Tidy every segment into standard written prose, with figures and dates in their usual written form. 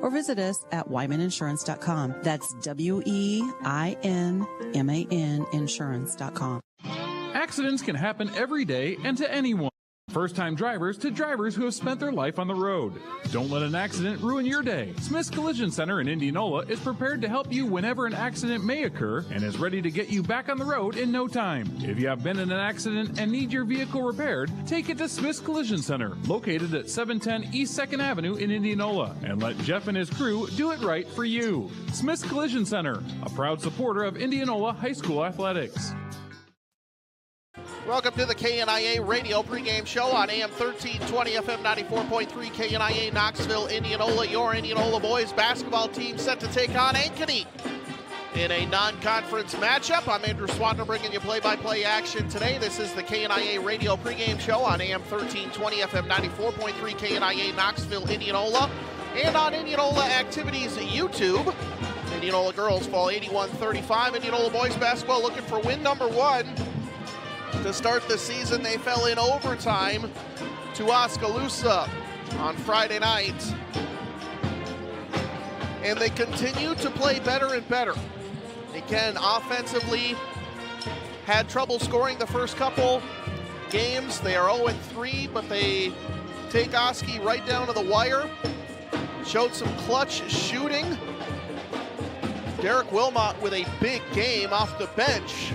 or visit us at wymaninsurance.com. That's WEINMAN insurance.com. Accidents can happen every day and to anyone. First-time drivers to drivers who have spent their life on the road. Don't let an accident ruin your day. Smith's Collision Center in Indianola is prepared to help you whenever an accident may occur and is ready to get you back on the road in no time. If you have been in an accident and need your vehicle repaired, take it to Smith's Collision Center, located at 710 East 2nd Avenue in Indianola, and let Jeff and his crew do it right for you. Smith's Collision Center, a proud supporter of Indianola High School athletics. Welcome to the KNIA Radio pregame show on AM 1320, FM 94.3, KNIA Knoxville, Indianola. Your Indianola boys basketball team set to take on Ankeny in a non-conference matchup. I'm Andrew Swanner bringing you play-by-play action today. This is the KNIA Radio pregame show on AM 1320, FM 94.3, KNIA Knoxville, Indianola, and on Indianola Activities YouTube. Indianola girls fall 81-35. Indianola boys basketball looking for win number 1. To start the season, they fell in overtime to Oskaloosa on Friday night. And they continue to play better and better. Again, offensively, had trouble scoring the first couple games. They are 0-3, but they take Oski right down to the wire. Showed some clutch shooting. Derek Wilmot with a big game off the bench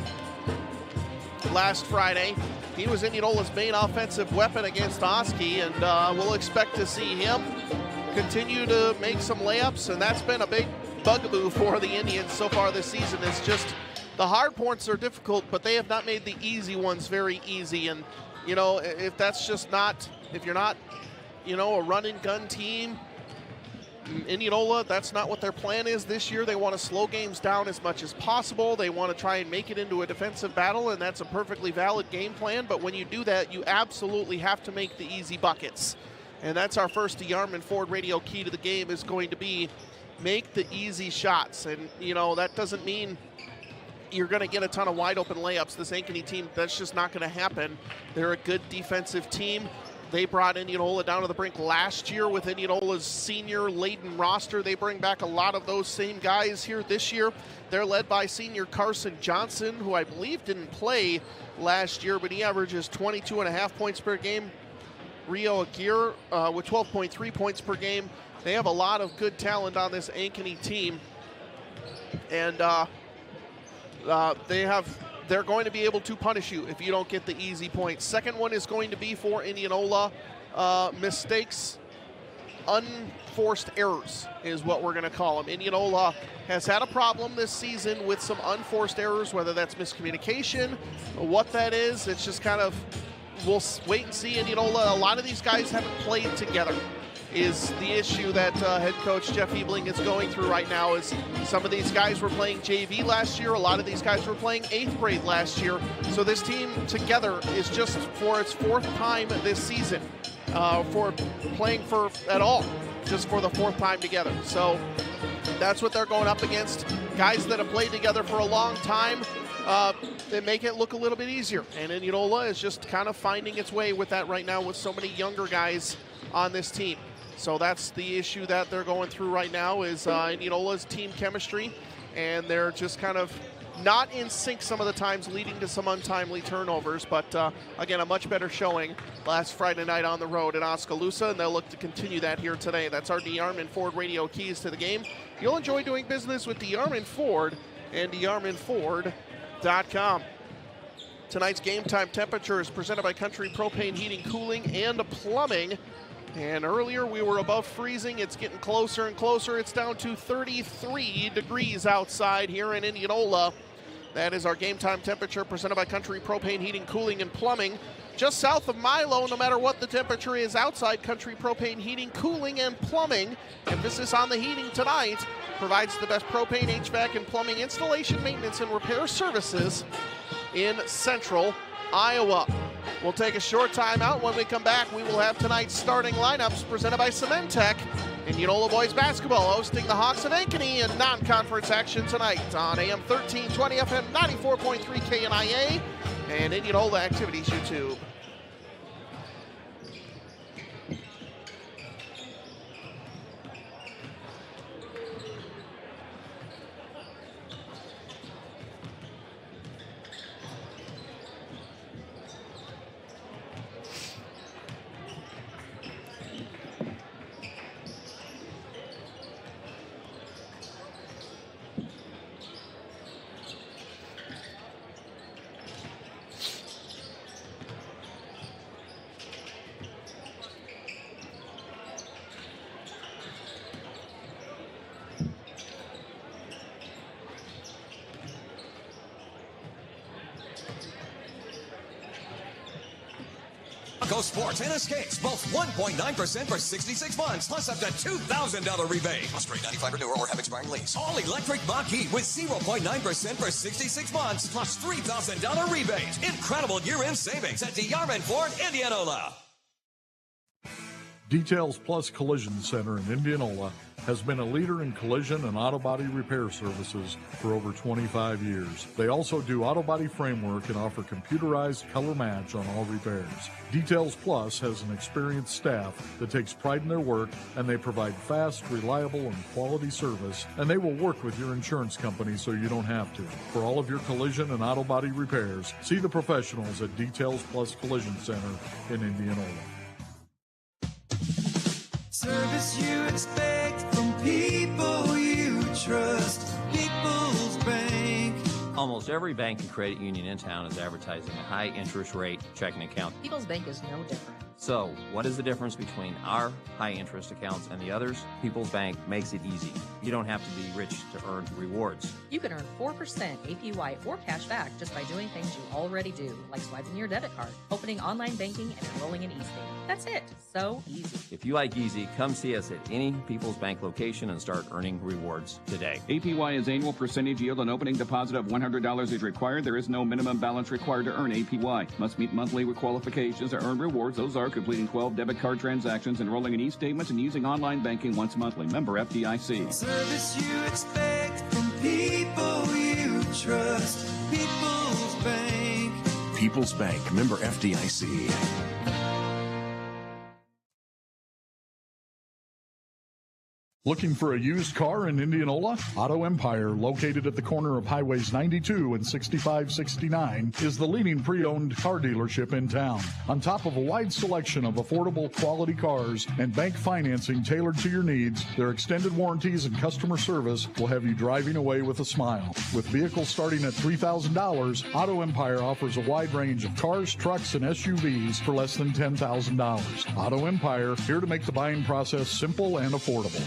last Friday. He was Indianola's main offensive weapon against Oski, and we'll expect to see him continue to make some layups, and that's been a big bugaboo for the Indians so far this season. It's just the hard points are difficult, but they have not made the easy ones very easy. And, you know, if that's just not, if you're not, you know, a run and gun team, Indianola, that's not what their plan is this year. They want to slow games down as much as possible. They want to try and make it into a defensive battle, and that's a perfectly valid game plan. But when you do that, you absolutely have to make the easy buckets. And that's our first DeArmond Ford radio key to the game, is going to be make the easy shots. And, you know, that doesn't mean you're going to get a ton of wide open layups. This Ankeny team, that's just not going to happen. They're a good defensive team. They brought Indianola down to the brink last year with Indianola's senior-laden roster. They bring back a lot of those same guys here this year. They're led by senior Carson Johnson, who I believe didn't play last year, but he averages 22.5 points per game. Rio Aguirre with 12.3 points per game. They have a lot of good talent on this Ankeny team. And they're going to be able to punish you if you don't get the easy points. Second one is going to be for Indianola. Mistakes, unforced errors is what we're going to call them. Indianola has had a problem this season with some unforced errors, whether that's miscommunication or what that is. It's just kind of, we'll wait and see. Indianola, a lot of these guys haven't played together, is the issue that head coach Jeff Ebling is going through right now. Is some of these guys were playing JV last year. A lot of these guys were playing 8th grade last year. So this team together is just for its 4th time this season for playing for at all, just for the 4th time together. So that's what they're going up against. Guys that have played together for a long time, they make it look a little bit easier. And Indianola is just kind of finding its way with that right now with so many younger guys on this team. So that's the issue that they're going through right now, is Indianola's team chemistry, and they're just kind of not in sync some of the times, leading to some untimely turnovers. But again, a much better showing last Friday night on the road at Oskaloosa, and they'll look to continue that here today. That's our DeArmond Ford radio keys to the game. You'll enjoy doing business with DeArmond Ford and DeArmondFord.com. Tonight's game time temperature is presented by Country Propane Heating, Cooling, and Plumbing. And earlier we were above freezing. It's getting closer and closer. It's down to 33 degrees outside here in Indianola. That is our game time temperature presented by Country Propane Heating, Cooling, and Plumbing. Just south of Milo, no matter what the temperature is outside, Country Propane Heating, Cooling, and Plumbing, emphasis on the heating tonight, provides the best propane, HVAC, and plumbing installation, maintenance, and repair services in Central Iowa. We'll take a short time out. When we come back, we will have tonight's starting lineups presented by Cementech. Indianola boys basketball hosting the Hawks of Ankeny in non-conference action tonight on AM 1320, FM 94.3 KNIA, and Indianola Activities YouTube. Eco Sports and Escapes, both 1.9% for 66 months, plus up to $2,000 rebate. Plus rate 95 renewal or have expiring lease. All electric Mach-E with 0.9% for 66 months, plus $3,000 rebate. Incredible year-end savings at DeArmond Ford, Indianola. Details Plus Collision Center in Indianola has been a leader in collision and auto body repair services for over 25 years. They also do auto body framework and offer computerized color match on all repairs. Details Plus has an experienced staff that takes pride in their work, and they provide fast, reliable, and quality service, and they will work with your insurance company so you don't have to. For all of your collision and auto body repairs, see the professionals at Details Plus Collision Center in Indianola. Service you expect from people you trust. People's Bank. Almost every bank and credit union in town is advertising a high interest rate checking account. People's Bank is no different. So, what is the difference between our high interest accounts and the others? People's Bank makes it easy. You don't have to be rich to earn rewards. You can earn 4% APY or cash back just by doing things you already do, like swiping your debit card, opening online banking, and enrolling in eState. That's it. So easy. If you like easy, come see us at any People's Bank location and start earning rewards today. APY is annual percentage yield. An opening deposit of $100 is required. There is no minimum balance required to earn APY. Must meet monthly qualifications to earn rewards. Those are completing 12 debit card transactions, enrolling in e-statements, and using online banking once monthly. Member FDIC. Service you expect from people you trust. People's Bank. People's Bank, member FDIC. Looking for a used car in Indianola? Auto Empire, located at the corner of Highways 92 and 6569, is the leading pre-owned car dealership in town. On top of a wide selection of affordable quality cars and bank financing tailored to your needs, their extended warranties and customer service will have you driving away with a smile. With vehicles starting at $3,000, Auto Empire offers a wide range of cars, trucks, and SUVs for less than $10,000. Auto Empire, here to make the buying process simple and affordable.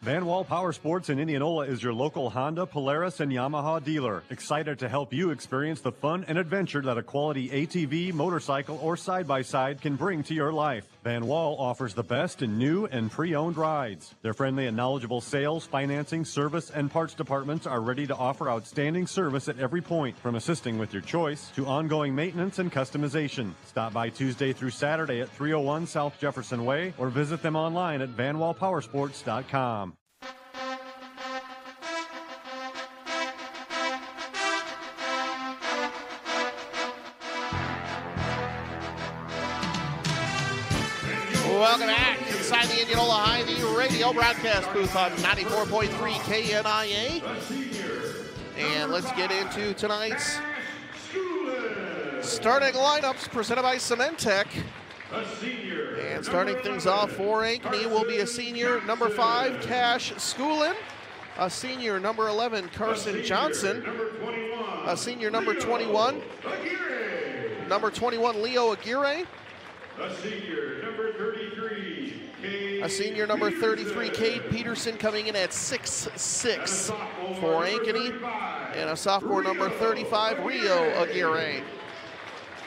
Van Wall Power Sports in Indianola is your local Honda, Polaris, and Yamaha dealer. Excited to help you experience the fun and adventure that a quality ATV, motorcycle, or side-by-side can bring to your life. Van Wall offers the best in new and pre-owned rides. Their friendly and knowledgeable sales, financing, service, and parts departments are ready to offer outstanding service at every point, from assisting with your choice to ongoing maintenance and customization. Stop by Tuesday through Saturday at 301 South Jefferson Way or visit them online at vanwallpowersports.com. Welcome back inside the Indianola Hy-Vee radio broadcast booth on 94.3 KNIA. And let's get into tonight's starting lineups presented by Cementech. And starting things off for Ankeny will be a senior, number 5, Cash Schoolin. A senior, number 11, Carson Johnson. A senior, number 21, Leo Aguirre. A senior, number 33, A senior, number 33, Cade Peterson, coming in at 6'6" for Ankeny. And a sophomore, number 35, Rio Aguirre.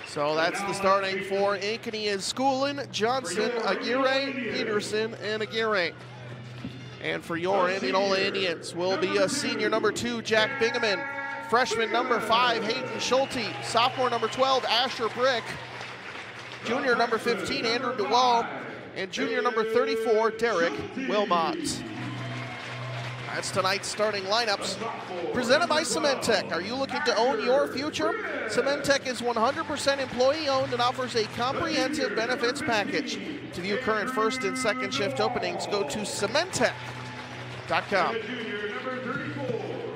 So that's the starting for Ankeny is Schoolin, Johnson, Aguirre, Peterson, and Aguirre. And for your Indianola Indians will be a senior, number 2, Jack Bingaman. Freshman, number 5, Hayden Schulte. Sophomore, number 12, Asher Brick. Junior, number 15, Andrew DeWall. And junior, number 34, Derek Wilmot. That's tonight's starting lineups presented by Cementech. Are you looking to own your future? Cementech is 100% employee-owned and offers a comprehensive benefits package. To view current first and second shift openings, go to cementech.com.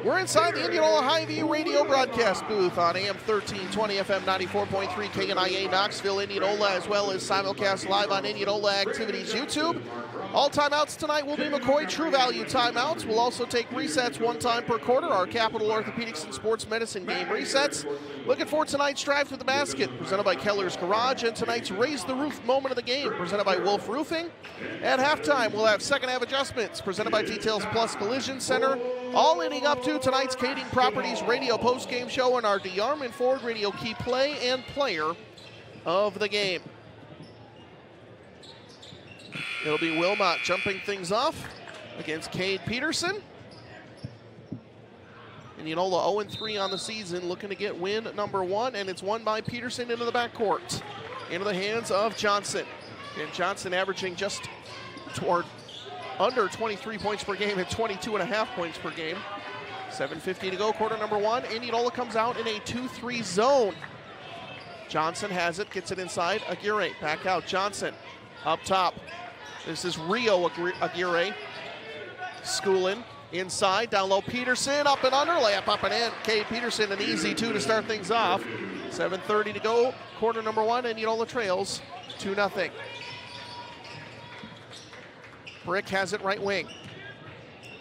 We're inside the Indianola Hy-Vee radio broadcast booth on AM 1320, FM 94.3, KNIA Knoxville, Indianola, as well as simulcast live on Indianola Activities YouTube. All timeouts tonight will be McCoy True Value timeouts. We'll also take resets one time per quarter, our Capital Orthopedics and Sports Medicine game resets. Looking for tonight's Drive to the Basket, presented by Keller's Garage, and tonight's Raise the Roof moment of the game, presented by Wolf Roofing. At halftime, we'll have second half adjustments, presented by Details Plus Collision Center. All leading up to tonight's Kading Properties radio post-game show and our DeArmond Ford radio key play and player of the game. It'll be Wilmot jumping things off against Cade Peterson. Indianola 0-3 on the season, looking to get win number 1, and it's won by Peterson into the backcourt. Into the hands of Johnson. And Johnson averaging just under 23 points per game at 22.5 points per game. 7:50 to go, quarter number 1. Indianola comes out in a 2-3 zone. Johnson has it, gets it inside. Aguirre back out. Johnson up top. This is Rio Aguirre. Schoolin inside, down low. Peterson up and under, layup up and in. Cade Peterson, an easy 2 to start things off. 7:30 to go, quarter number 1. Indianola trails 2-0. Brick has it right wing.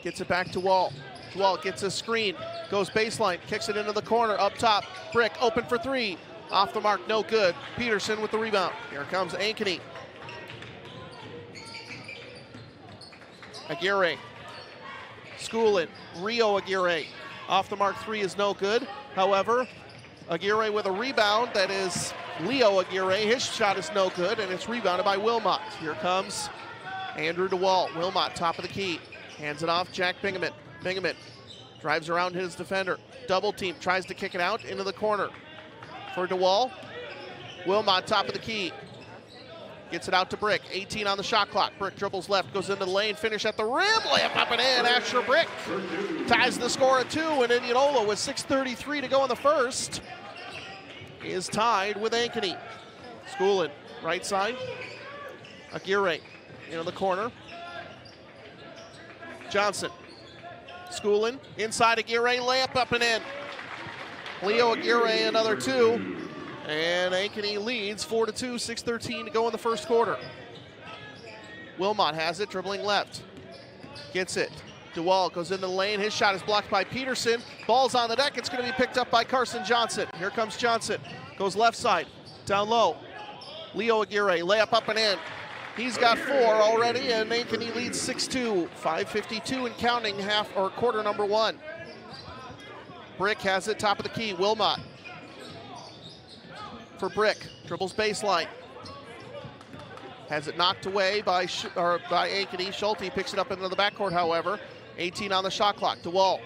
Gets it back to Wall. Wall gets a screen, goes baseline, kicks it into the corner, up top. Brick open for 3. Off the mark, no good. Peterson with the rebound. Here comes Ankeny. Aguirre. Schoolin. Rio Aguirre. Off the mark 3 is no good. However, Aguirre with a rebound. That is Leo Aguirre. His shot is no good, and it's rebounded by Wilmot. Here comes Andrew DeWalt. Wilmot, top of the key. Hands it off, Jack Bingaman. Bingaman drives around his defender. Double team, tries to kick it out into the corner. For DeWalt. Wilmot, top of the key. Gets it out to Brick. 18 on the shot clock. Brick dribbles left, goes into the lane, finish at the rim. Layup up and in. Asher Brick ties the score at 2, and Indianola with 6:33 to go in the first is tied with Ankeny. Schoolin, right side. Aguirre into the corner. Johnson. Schoolin inside Aguirre, layup up and in. Leo Aguirre another 2. And Ankeny leads 4-2, 6:13 to go in the first quarter. Wilmot has it, dribbling left. Gets it. DeWalt goes into the lane. His shot is blocked by Peterson. Ball's on the deck. It's going to be picked up by Carson Johnson. Here comes Johnson. Goes left side. Down low. Leo Aguirre, layup up and in. He's got 4 already, and Ankeny leads 6-2. 5:52 and counting, quarter number 1. Brick has it, top of the key. Wilmot. For Brick, dribbles baseline. Has it knocked away by Ankeny. Schulte picks it up into the backcourt, however. 18 on the shot clock. DeWalt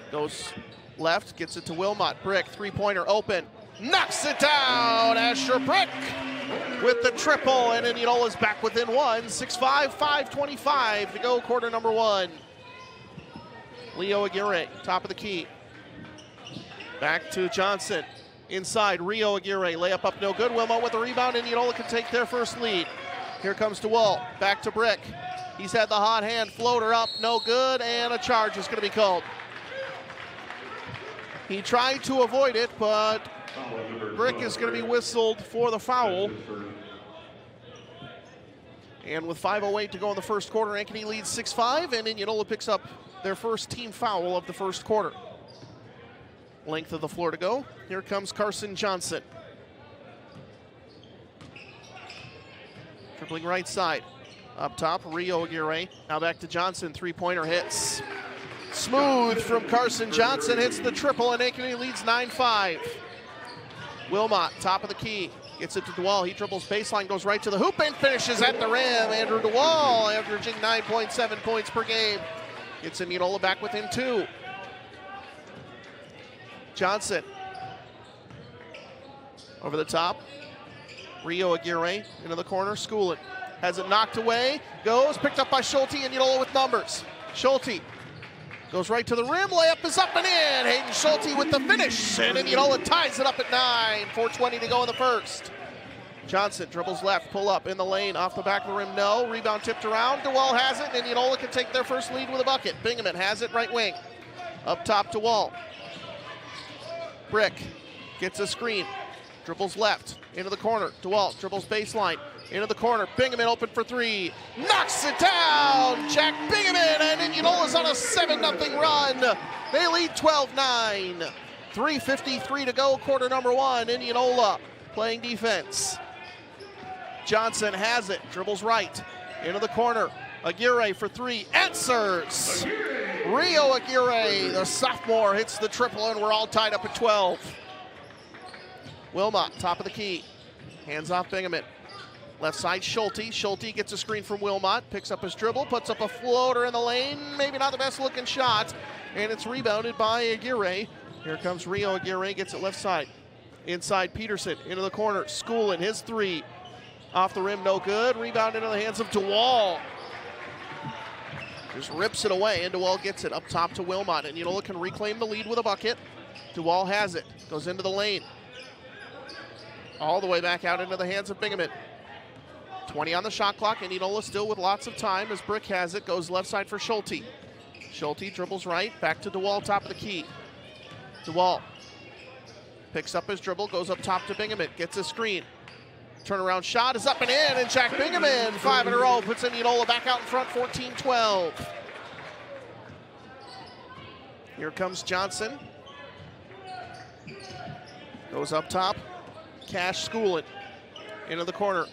goes left, gets it to Wilmot. Brick, 3-pointer open. Knocks it down. Asher Brick with the triple, and Indianola's back within 1. 6-5, 5:25 to go, quarter number 1. Leo Aguirre, top of the key. Back to Johnson. Inside, Rio Aguirre, layup up no good. Wilmot with the rebound, Indianola can take their first lead. Here comes DeWalt, back to Brick. He's had the hot hand, floater up, no good, and a charge is going to be called. He tried to avoid it, but Brick is going to be whistled for the foul. And with 5:08 to go in the first quarter, Ankeny leads 6-5, and Indianola picks up their first team foul of the first quarter. Length of the floor to go. Here comes Carson Johnson. Dribbling right side. Up top, Rio Aguirre. Now back to Johnson. 3-pointer hits. Smooth from Carson Johnson. Hits the triple, and Ankeny leads 9-5. Wilmot, top of the key. Gets it to DeWalt. He dribbles baseline, goes right to the hoop, and finishes at the rim. Andrew DeWalt averaging 9.7 points per game. Gets Indianola back within 2. Johnson over the top. Rio Aguirre into the corner. Schoolin has it knocked away. Goes, picked up by Schulte. Indianola with numbers. Schulte goes right to the rim. Layup is up and in. Hayden Schulte with the finish. And Indianola ties it up at 9. 4:20 to go in the first. Johnson dribbles left, pull up in the lane. Off the back of the rim, no. Rebound tipped around. DeWalt has it. Indianola can take their first lead with a bucket. Bingaman has it, right wing. Up top to Wall. Brick gets a screen, dribbles left, into the corner. DeWalt dribbles baseline, into the corner. Bingaman open for 3, knocks it down. Jack Bingaman, and Indianola's on a 7-0 run. They lead 12-9. 3:53 to go, quarter number 1. Indianola playing defense. Johnson has it, dribbles right, into the corner. Aguirre for 3, answers. Rio Aguirre, the sophomore, hits the triple, and we're all tied up at 12. Wilmot, top of the key. Hands off Bingaman. Left side, Schulte. Schulte gets a screen from Wilmot, picks up his dribble, puts up a floater in the lane. Maybe not the best looking shot, and it's rebounded by Aguirre. Here comes Rio Aguirre, gets it left side. Inside Peterson, into the corner. Schoolin, his three. Off the rim, no good. Rebound into the hands of DeWall. Just rips it away, and DeWall gets it up top to Wilmot. And Indianola can reclaim the lead with a bucket. DeWall has it, goes into the lane. All the way back out into the hands of Bingaman. 20 on the shot clock, and Indianola still with lots of time as Brick has it, goes left side for Schulte. Schulte dribbles right, back to DeWall, top of the key. DeWall picks up his dribble, goes up top to Bingaman, gets a screen. Turnaround shot is up and in, and Jack Bingaman, 5 in a row, puts Indianola back out in front, 14-12. Here comes Johnson. Goes up top, Cash Schoolin into the corner.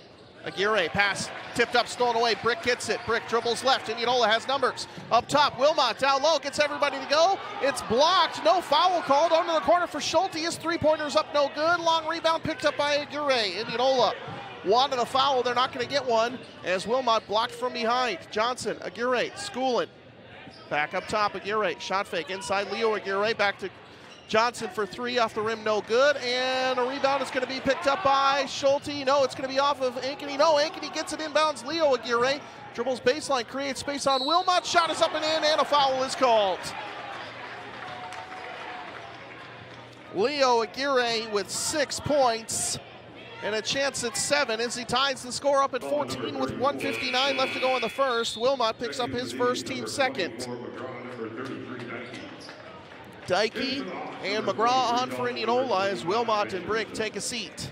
Aguirre, pass, tipped up, stolen away. Brick gets it. Brick dribbles left. Indianola has numbers. Up top, Wilmot down low, gets everybody to go. It's blocked. No foul called. Onto the corner for Schulte. His three-pointer's up, no good. Long rebound picked up by Aguirre. Indianola wanted a foul. They're not going to get one as Wilmot blocked from behind. Johnson, Aguirre, Schoolin. Back up top, Aguirre. Shot fake inside Leo Aguirre. Back to Johnson for three, off the rim, no good, and a rebound is going to be picked up by Schulte. No, it's going to be off of Ankeny. No, Ankeny gets it inbounds. Leo Aguirre dribbles baseline, creates space on Wilmot. Shot is up and in, and a foul is called. Leo Aguirre with 6 points and a chance at 7 as he ties the score up at 14 with 1:59 left to go in the first. Wilmot picks up his first, team second. Dykey and McGraw on for Indianola as Wilmot and Brick take a seat.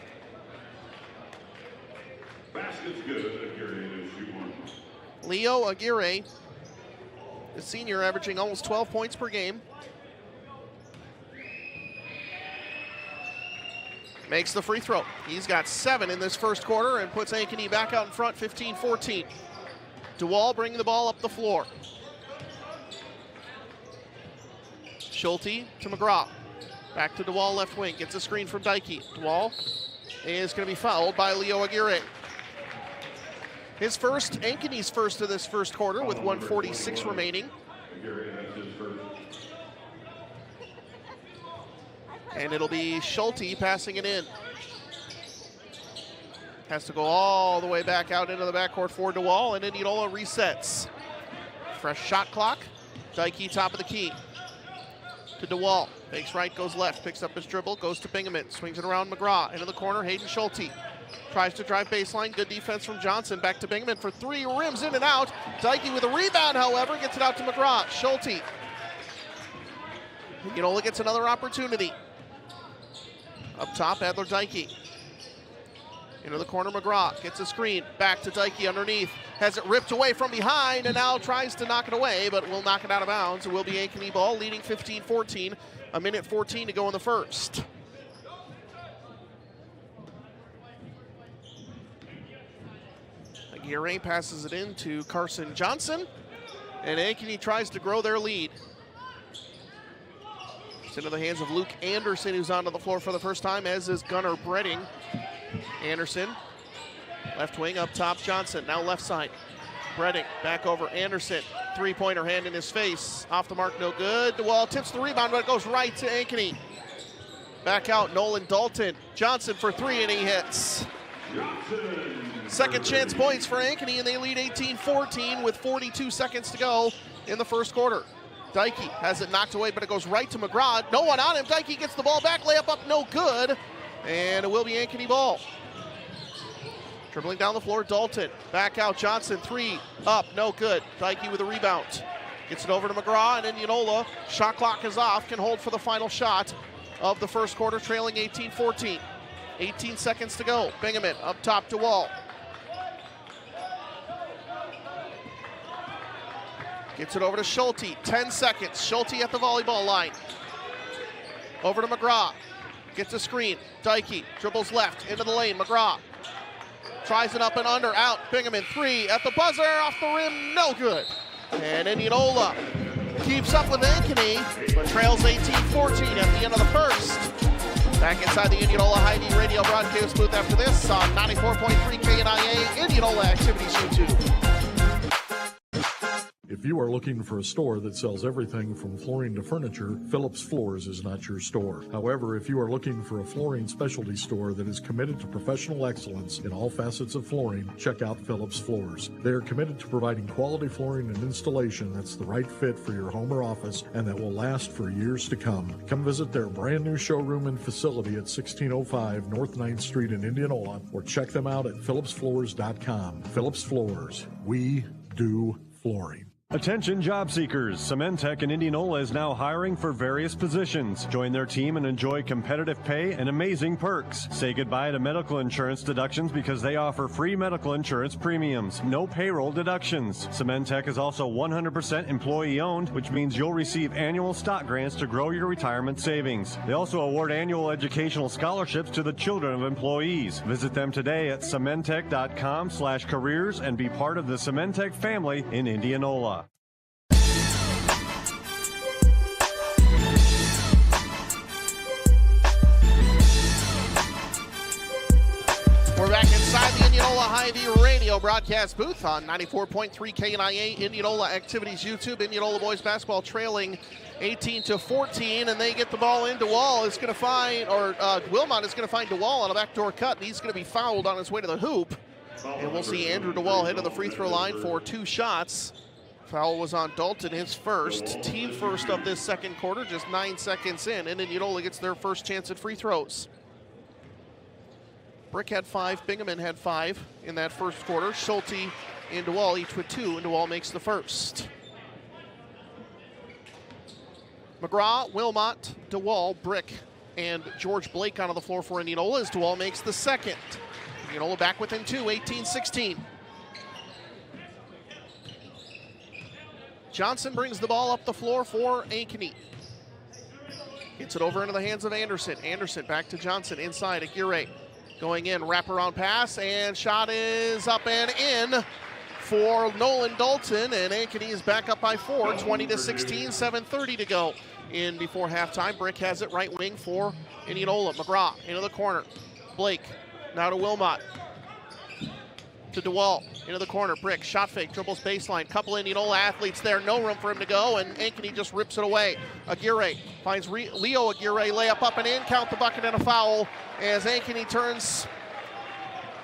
Leo Aguirre, the senior, averaging almost 12 points per game. Makes the free throw. He's got 7 in this first quarter and puts Ankeny back out in front, 15-14. DeWall bringing the ball up the floor. Schulte to McGraw. Back to DeWall, left wing. Gets a screen from Dykey. DeWall is going to be fouled by Leo Aguirre. His first, Ankeny's first of this first quarter with 1:46 remaining. And it'll be Schulte passing it in. Has to go all the way back out into the backcourt for DeWall, and Indianola resets. Fresh shot clock. Dykey top of the key. To DeWall, fakes right, goes left, picks up his dribble, goes to Bingaman, swings it around McGraw, into the corner, Hayden Schulte. Tries to drive baseline, good defense from Johnson, back to Bingaman for three, rims in and out. Dykey with a rebound, however, gets it out to McGraw. Schulte. Indianola gets another opportunity. Up top, Adler Dykey. Into the corner, McGraw gets a screen, back to Dykey underneath. Has it ripped away from behind and now tries to knock it away, but will knock it out of bounds. It will be Ankeny ball, leading 15-14. A minute 14 to go in the first. Aguirre passes it in to Carson Johnson, and Ankeny tries to grow their lead. It's into the hands of Luke Anderson, who's onto the floor for the first time, as is Gunnar Bredding. Anderson, left wing, up top, Johnson, now left side. Bredding, back over Anderson, three-pointer, hand in his face. Off the mark, no good. DeWall tips the rebound, but it goes right to Ankeny. Back out, Nolan Dalton. Johnson for three, and he hits. Second chance points for Ankeny, and they lead 18-14 with 42 seconds to go in the first quarter. Dykey has it knocked away, but it goes right to McGraw. No one on him. Dykey gets the ball back, layup up, no good. And it will be Ankeny ball. Dribbling down the floor, Dalton. Back out, Johnson, three, up, no good. Dykey with a rebound. Gets it over to McGraw, and Indianola, shot clock is off, can hold for the final shot of the first quarter, trailing 18-14. 18 seconds to go. Bingaman up top to Wall. Gets it over to Schulte, 10 seconds. Schulte at the volleyball line. Over to McGraw. Gets a screen. Dykey dribbles left into the lane. McGraw tries it up and under. Out. Bingaman three at the buzzer. Off the rim. No good. And Indianola keeps up with Ankeny, but trails 18-14 at the end of the first. Back inside the Indianola Hy-Vee radio broadcast booth after this on 94.3 KNIA, Indianola Activities YouTube. If you are looking for a store that sells everything from flooring to furniture, Phillips Floors is not your store. However, if you are looking for a flooring specialty store that is committed to professional excellence in all facets of flooring, check out Phillips Floors. They are committed to providing quality flooring and installation that's the right fit for your home or office and that will last for years to come. Come visit their brand new showroom and facility at 1605 North 9th Street in Indianola or check them out at phillipsfloors.com. Phillips Floors. We do flooring. Attention job seekers, Cementech in Indianola is now hiring for various positions. Join their team and enjoy competitive pay and amazing perks. Say goodbye to medical insurance deductions because they offer free medical insurance premiums. No payroll deductions. Cementech is also 100% employee owned, which means you'll receive annual stock grants to grow your retirement savings. They also award annual educational scholarships to the children of employees. Visit them today at cementech.com/careers and be part of the Cementech family in Indianola. We're back inside the Indianola Hy-Vee radio broadcast booth on 94.3 KNIA, Indianola Activities YouTube. Indianola boys basketball trailing 18-14, and they get the ball in. DeWall is going to find, or Wilmot is going to find DeWall on a backdoor cut, and he's going to be fouled on his way to the hoop. And we'll see Andrew DeWall head to the free throw line for 2 shots. Foul was on Dalton, his first, team first of this second quarter, just 9 seconds in, and Indianola gets their first chance at free throws. Brick had 5, Bingaman had 5 in that first quarter. Schulte and DeWall each with 2, and DeWall makes the first. McGraw, Wilmot, DeWall, Brick, and George Blake onto the floor for Indianola as DeWall makes the second. Indianola back within 2, 18-16. Johnson brings the ball up the floor for Ankeny. Gets it over into the hands of Anderson. Anderson back to Johnson inside Aguirre. Going in, wraparound pass, and shot is up and in for Nolan Dalton, and Ankeny is back up by 4, 20-16, 7:30 to go in before halftime. Brick has it right wing for Indianola. McGraw into the corner. Blake now to Wilmot. To DeWall, into the corner, Brick, shot fake, dribbles baseline, couple Indianola athletes there, no room for him to go, and Ankeny just rips it away. Aguirre finds Leo Aguirre, layup up and in, count the bucket and a foul, as Ankeny turns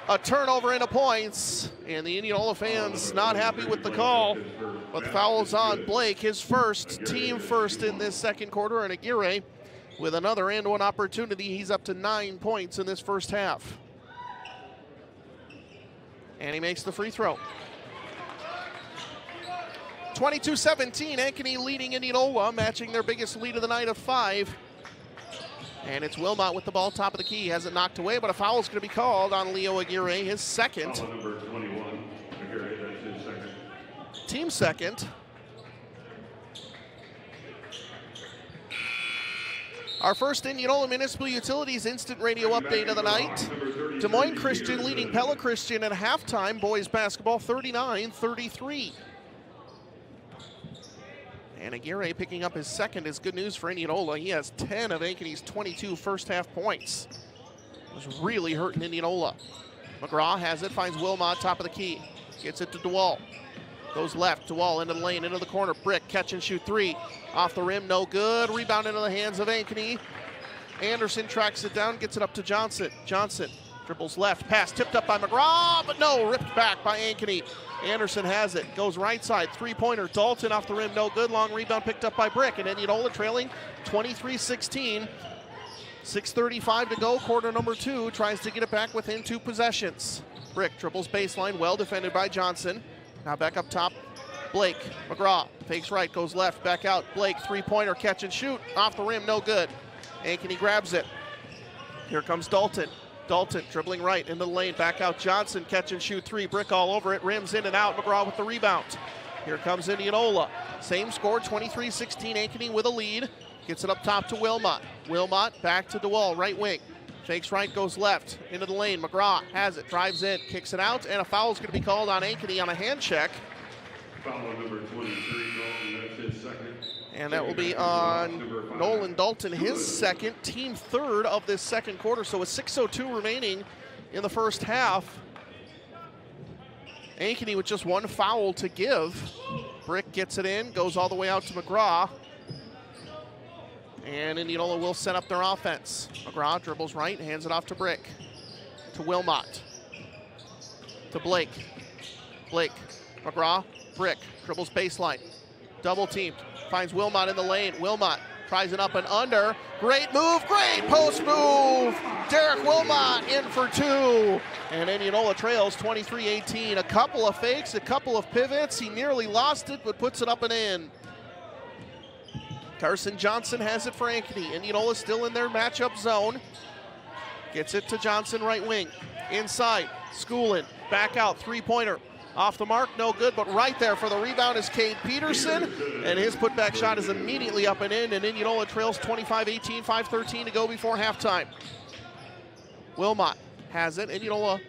a turnover into points, and the Indianola fans not happy with the call, but the foul is on Blake, his first, team first in this second quarter, and Aguirre with another and-one opportunity. He's up to 9 points in this first half. And he makes the free throw. 22-17, Ankeny leading Indianola, matching their biggest lead of the night of 5. And it's Wilmot with the ball top of the key. Has it knocked away, but a foul is going to be called on Leo Aguirre, his second. Foul number 21, Aguirre, that's his second. Team second. Our first Indianola Municipal Utilities instant radio update of the night. Des Moines Christian leading Pella Christian at halftime. Boys basketball 39-33. And Aguirre picking up his second is good news for Indianola. He has 10 of Ankeny's 22 first half points. It was really hurting Indianola. McGraw has it, finds Wilmot top of the key. Gets it to DeWall. Goes left, DeWall into the lane, into the corner. Brick, catch and shoot 3. Off the rim, no good. Rebound into the hands of Ankeny. Anderson tracks it down, gets it up to Johnson. Johnson dribbles left, pass tipped up by McGraw, but no, ripped back by Ankeny. Anderson has it, goes right side, 3-pointer. Dalton off the rim, no good. Long rebound picked up by Brick, and Indianola trailing 23-16. 6:35 to go, quarter number 2. Tries to get it back within 2 possessions. Brick dribbles baseline, well defended by Johnson. Now back up top, Blake. McGraw fakes right, goes left, back out. Blake, 3-pointer, catch and shoot. Off the rim, no good. Ankeny grabs it. Here comes Dalton. Dalton dribbling right into the lane, back out. Johnson, catch and shoot 3. Brick all over it, rims in and out. McGraw with the rebound. Here comes Indianola. Same score, 23-16. Ankeny with a lead. Gets it up top to Wilmot. Wilmot back to DeWall, right wing. Fakes right, goes left, into the lane. McGraw has it, drives in, kicks it out, and a foul is going to be called on Ankeny on a hand check. Foul on number 23, Dalton, that's his second. And that will be on Nolan Dalton, his second, team third of this second quarter. So with 6:02 remaining in the first half, Ankeny with just one foul to give. Brick gets it in, goes all the way out to McGraw. And Indianola will set up their offense. McGraw dribbles right, hands it off to Brick. To Wilmot. To Blake. Blake, McGraw, Brick, dribbles baseline. Double teamed, finds Wilmot in the lane. Wilmot tries it up and under. Great move, great post move. Derek Wilmot in for two. And Indianola trails 23-18. A couple of fakes, a couple of pivots. He nearly lost it, but puts it up and in. Carson Johnson has it for Ankeny. Indianola still in their matchup zone. Gets it to Johnson, right wing. Inside, Schoolin, back out, three-pointer. Off the mark, no good, but right there for the rebound is Cade Peterson, and his putback shot is immediately up and in, and Indianola trails 25-18, 5:13 to go before halftime. Wilmot has it. Indianola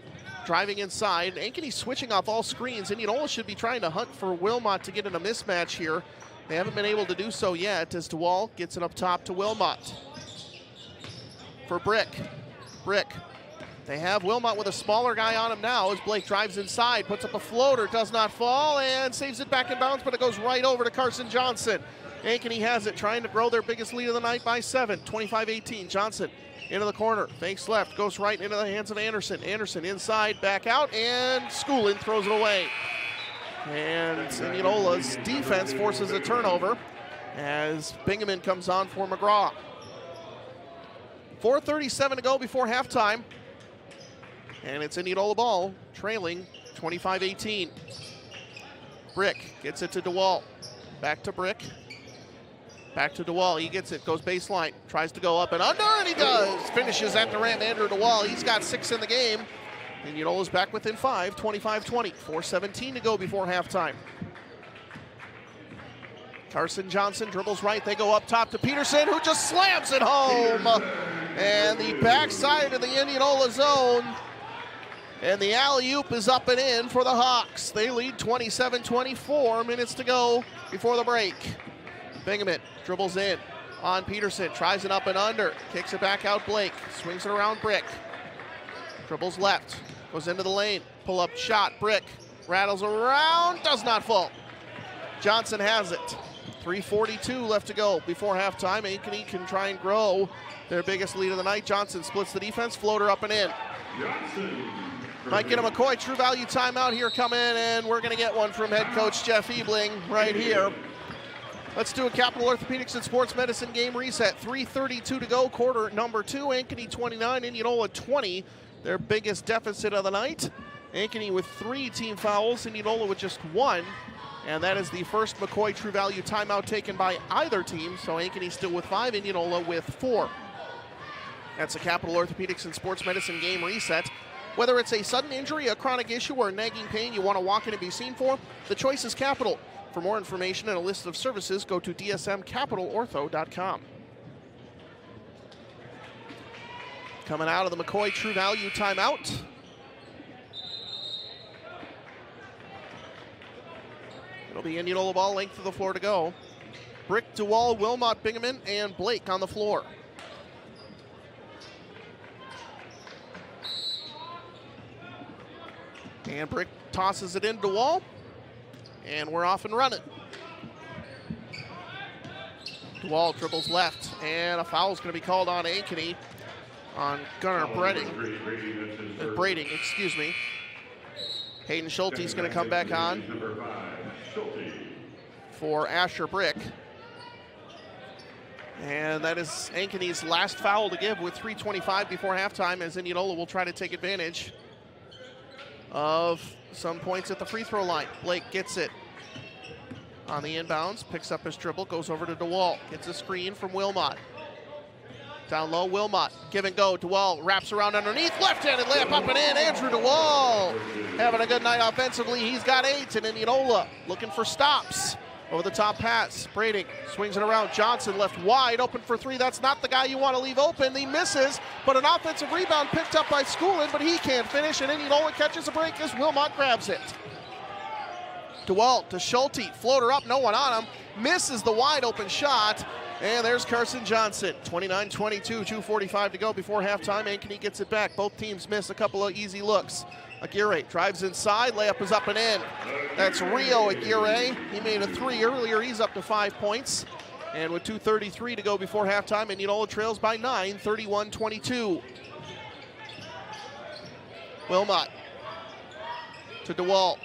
driving inside. Ankeny switching off all screens. Indianola should be trying to hunt for Wilmot to get in a mismatch here. They haven't been able to do so yet as DeWall gets it up top to Wilmot. For Brick. Brick. They have Wilmot with a smaller guy on him now as Blake drives inside, puts up a floater, does not fall, and saves it back in bounds, but it goes right over to Carson Johnson. Ankeny has it, trying to grow their biggest lead of the night by 7, 25-18. Johnson into the corner, fakes left, goes right into the hands of Anderson. Anderson inside, back out, and Schoolin throws it away. And Indianola's defense forces a turnover as Bingaman comes on for McGraw. 4:37 to go before halftime. And it's Indianola ball, trailing 25-18. Brick gets it to DeWall. Back to Brick. Back to DeWall. He gets it, goes baseline, tries to go up and under, and he does. Finishes at the rim, Andrew DeWall. He's got 6 in the game. Indianola's back within 5, 25-20. 4:17 to go before halftime. Carson Johnson dribbles right. They go up top to Peterson, who just slams it home. And the backside of the Indianola zone. And the alley-oop is up and in for the Hawks. They lead 27-20, 4 minutes to go before the break. Bingaman dribbles in on Peterson, tries it up and under, kicks it back out Blake, swings it around Brick. Dribbles left, goes into the lane, pull-up shot, Brick, rattles around, does not fall. Johnson has it. 3:42 left to go before halftime. Ankeny can try and grow their biggest lead of the night. Johnson splits the defense, floater up and in. Might get a McCoy True Value timeout here coming, and we're going to get one from head coach Jeff Ebling right here. Let's do a Capital Orthopedics and Sports Medicine game reset. 3:32 to go, quarter number 2. Ankeny 29, Indianola 20. Their biggest deficit of the night. Ankeny with 3 team fouls, Indianola with just 1. And that is the first McCoy True Value timeout taken by either team. So Ankeny still with 5, Indianola with 4. That's a Capital Orthopedics and Sports Medicine game reset. Whether it's a sudden injury, a chronic issue, or a nagging pain you want to walk in and be seen for, the choice is Capital. For more information and a list of services, go to dsmcapitalortho.com. Coming out of the McCoy True Value timeout. It'll be Indianola ball, length of the floor to go. Brick, DeWall, Wilmot, Bingaman, and Blake on the floor. And Brick tosses it into DeWall, and we're off and running. DeWall dribbles left, and a foul is going to be called on Ankeny, on Gunnar Brading, excuse me. Hayden Schulte is going to come back on for Asher Brick. And that is Ankeny's last foul to give with 3:25 before halftime, as Indianola will try to take advantage of some points at the free throw line. Blake gets it on the inbounds, picks up his dribble, goes over to DeWall, gets a screen from Wilmot. Down low, Wilmot, give and go. DeWall wraps around underneath, left-handed layup up and in. Andrew DeWall having a good night offensively. He's got 8, and Indianola looking for stops. Over the top pass, Brading swings it around. Johnson left wide, open for 3. That's not the guy you want to leave open. He misses, but an offensive rebound picked up by Schoolin, but he can't finish, and Indianola catches a break as Wilmot grabs it. DeWalt to Schulte, floater up, no one on him. misses the wide open shot. And there's Carson Johnson. 29-22, 2:45 to go before halftime. Ankeny gets it back. Both teams miss a couple of easy looks. Aguirre drives inside. Layup is up and in. That's Rio Aguirre. He made a 3 earlier. He's up to 5 points. And with 2:33 to go before halftime, Indianola trails by 9, 31-22. Wilmot to DeWalt.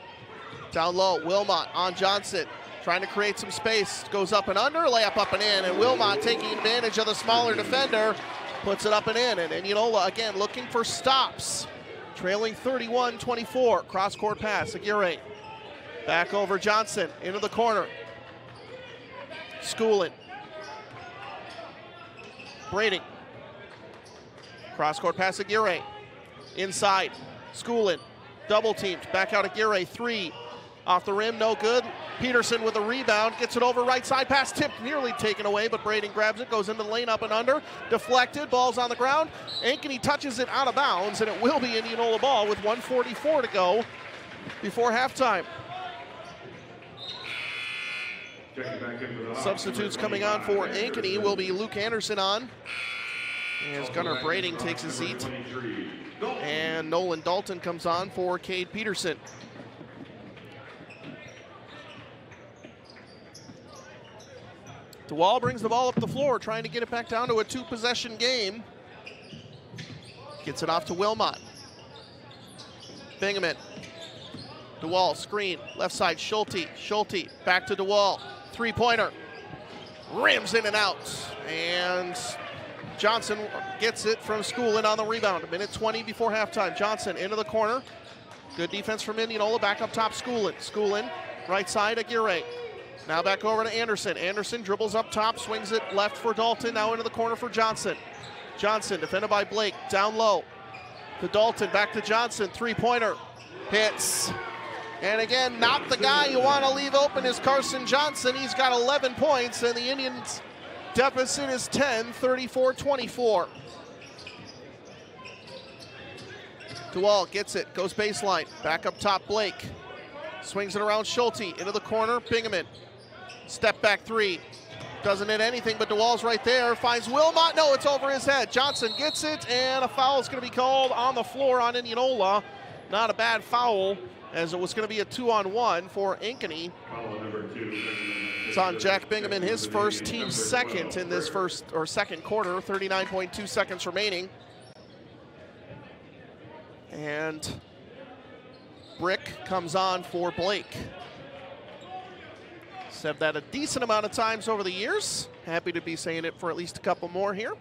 Down low, Wilmot on Johnson. Trying to create some space, goes up and under, layup up and in, and Wilmot taking advantage of the smaller defender, puts it up and in, and Indianola again looking for stops. Trailing 31-24, cross-court pass, Aguirre. Back over Johnson, into the corner. Schoolin. Brading. Cross-court pass, Aguirre. Inside, Schoolin. Double teamed, back out Aguirre, 3. Off the rim, no good. Peterson with a rebound, gets it over right side, pass tipped, nearly taken away, but Brading grabs it, goes into the lane up and under, deflected, ball's on the ground. Ankeny touches it out of bounds, and it will be Indianola ball with 1:44 to go before halftime. Substitutes coming on for Ankeny will be Luke Anderson on, as Gunnar Brading takes his seat, and Nolan Dalton comes on for Cade Peterson. DeWall brings the ball up the floor, trying to get it back down to a 2-possession game. Gets it off to Wilmot. Bingaman. DeWall, screen, left side, Schulte. Schulte, back to DeWall. 3-pointer. Rims in and out. And Johnson gets it from Schoolin on the rebound. 1:20 before halftime. Johnson into the corner. Good defense from Indianola, back up top, Schoolin. Schoolin, right side, Aguirre. Now back over to Anderson. Anderson dribbles up top, swings it left for Dalton, now into the corner for Johnson. Johnson defended by Blake, down low to Dalton, back to Johnson, 3-pointer, hits. And again, not the guy you want to leave open is Carson Johnson. He's got 11 points, and the Indians' deficit is 10, 34-24. DeWall gets it, goes baseline, back up top, Blake. Swings it around Schulte, into the corner, Bingaman. Step back 3, doesn't hit anything, but DeWall's right there, finds Wilmot, no, it's over his head. Johnson gets it, and a foul is going to be called on the floor on Indianola. Not a bad foul, as it was going to be a 2-on-1 for Ankeny. It's on Jack Bingaman, his first, team second in this second quarter, 39.2 seconds remaining. And Brick comes on for Blake. Said that a decent amount of times over the years. Happy to be saying it for at least a couple more here.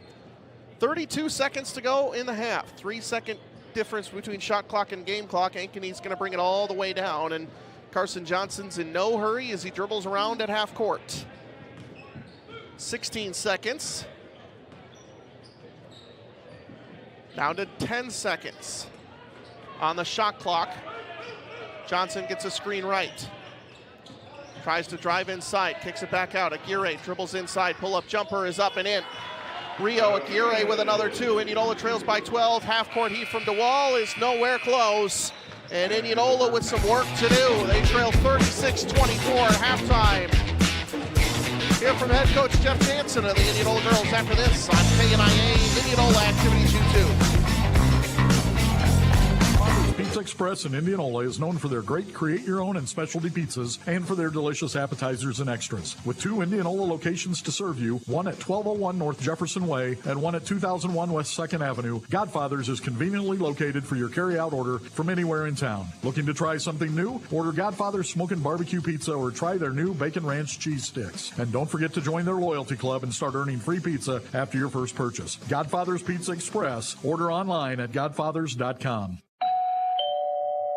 32 seconds to go in the half. 3-second difference between shot clock and game clock. Ankeny's going to bring it all the way down, and Carson Johnson's in no hurry as he dribbles around at half court. 16 seconds. Down to 10 seconds on the shot clock. Johnson gets a screen right. Tries to drive inside, kicks it back out. Aguirre dribbles inside, pull-up jumper is up and in. Rio Aguirre with another 2. Indianola trails by 12. Half-court heat from DeWall is nowhere close. And Indianola with some work to do. They trail 36-24 at halftime. Hear from head coach Jeff Jansen of the Indianola girls after this on KNIA Indianola Activities YouTube. Pizza Express in Indianola is known for their great create-your-own and specialty pizzas and for their delicious appetizers and extras. With 2 Indianola locations to serve you, one at 1201 North Jefferson Way and one at 2001 West 2nd Avenue, Godfather's is conveniently located for your carry-out order from anywhere in town. Looking to try something new? Order Godfather's Smokin' Barbecue Pizza or try their new Bacon Ranch Cheese Sticks. And don't forget to join their loyalty club and start earning free pizza after your first purchase. Godfather's Pizza Express. Order online at godfathers.com.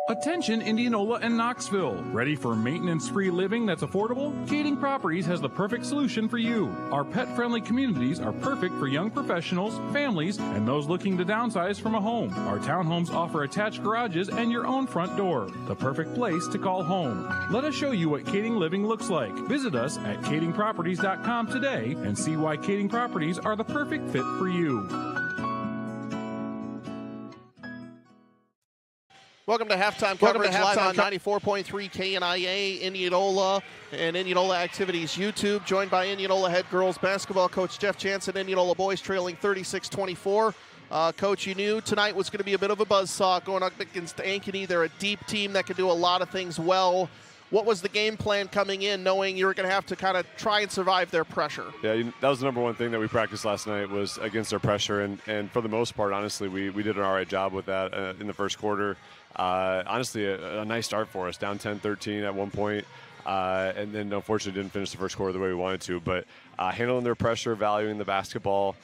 Attention Indianola and Knoxville. Ready for maintenance-free living that's affordable? Kading Properties has the perfect solution for you. Our pet-friendly communities are perfect for young professionals, families, and those looking to downsize from a home. Our townhomes offer attached garages and your own front door. The perfect place to call home. Let us show you what Kading living looks like. Visit us at kadingproperties.com today and see why Kading Properties are the perfect fit for you. Welcome to halftime coverage live on 94.3 KNIA, Indianola, and Indianola Activities YouTube. Joined by Indianola head girls basketball coach Jeff Jansen. Indianola boys trailing 36-24. Coach, you knew tonight was going to be a bit of a buzzsaw going up against Ankeny. They're a deep team that can do a lot of things well. What was the game plan coming in, knowing you were going to have to kind of try and survive their pressure? Yeah, that was the number one thing that we practiced last night was against their pressure, and for the most part, honestly, we did an all right job with that in the first quarter. Honestly, a nice start for us, down 10-13 at one point, and then unfortunately didn't finish the first quarter the way we wanted to. But handling their pressure, valuing the basketball,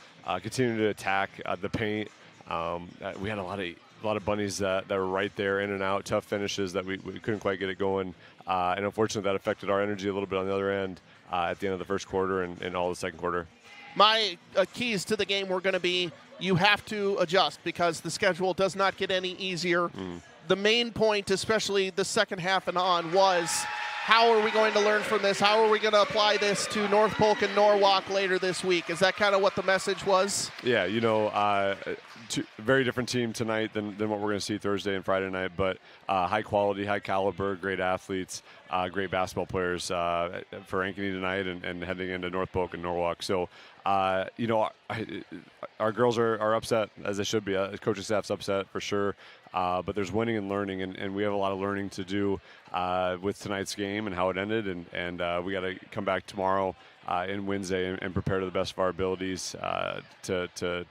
continuing to attack the paint. We had a lot of bunnies that were right there, in and out, tough finishes that we couldn't quite get it going. And unfortunately, that affected our energy a little bit on the other end at the end of the first quarter and all the second quarter. My keys to the game were going to be you have to adjust because the schedule does not get any easier. The main point, especially the second half and on, was how are we going to learn from this? How are we going to apply this to North Polk and Norwalk later this week? Is that kind of what the message was? Yeah, very different team tonight than what we're going to see Thursday and Friday night, but high quality, high caliber, great athletes, great basketball players for Ankeny tonight and heading into North Polk and Norwalk. So, our girls are upset, as they should be. Coaching staff's upset for sure, but there's winning and learning, and we have a lot of learning to do with tonight's game and how it ended, and we got to come back tomorrow and Wednesday and prepare to the best of our abilities to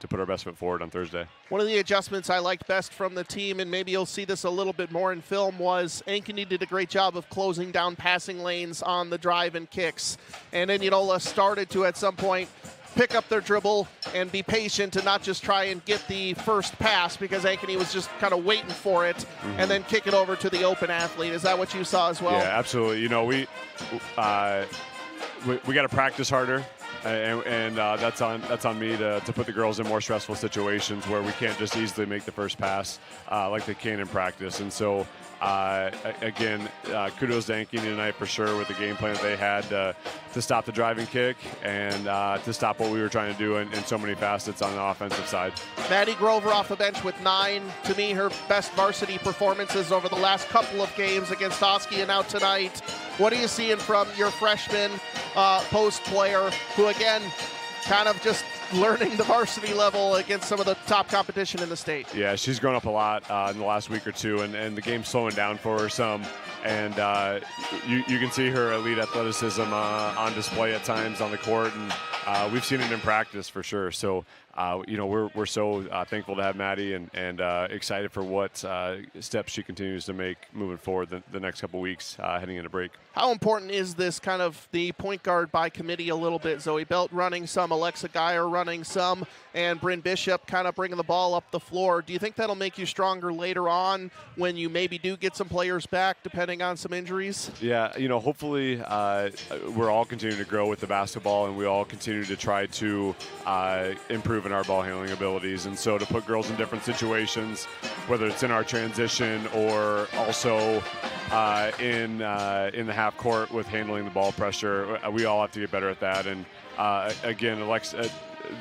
put our best foot forward on Thursday. One of the adjustments I liked best from the team, and maybe you'll see this a little bit more in film, was Ankeny did a great job of closing down passing lanes on the drive and kicks. And Indianola started to, at some point, pick up their dribble and be patient and not just try and get the first pass because Ankeny was just kind of waiting for it and then kick it over to the open athlete. Is that what you saw as well? Yeah, absolutely. We got to practice harder, and that's on me to put the girls in more stressful situations where we can't just easily make the first pass like they can in practice. And so, again, kudos to Ankeny tonight for sure with the game plan that they had to stop the driving kick and to stop what we were trying to do in so many facets on the offensive side. Maddie Grover off the bench with 9. To me, her best varsity performances over the last couple of games against Oski and now tonight. What are you seeing from your freshman post player who, again, kind of just learning the varsity level against some of the top competition in the state? Yeah, she's grown up a lot in the last week or two, and the game's slowing down for her some. And you can see her elite athleticism on display at times on the court, and we've seen it in practice for sure. So, we're so thankful to have Maddie and excited for what steps she continues to make moving forward the next couple weeks heading into break. How important is this kind of the point guard by committee a little bit? Zoe Belt running some, Alexa Geyer running some, and Bryn Bishop kind of bringing the ball up the floor. Do you think that'll make you stronger later on when you maybe do get some players back depending on some injuries? Yeah, hopefully we're all continuing to grow with the basketball and we all continue to try to improve in our ball handling abilities. And so to put girls in different situations, whether it's in our transition or also in the half court with handling the ball pressure, we all have to get better at that. And again, Alexa,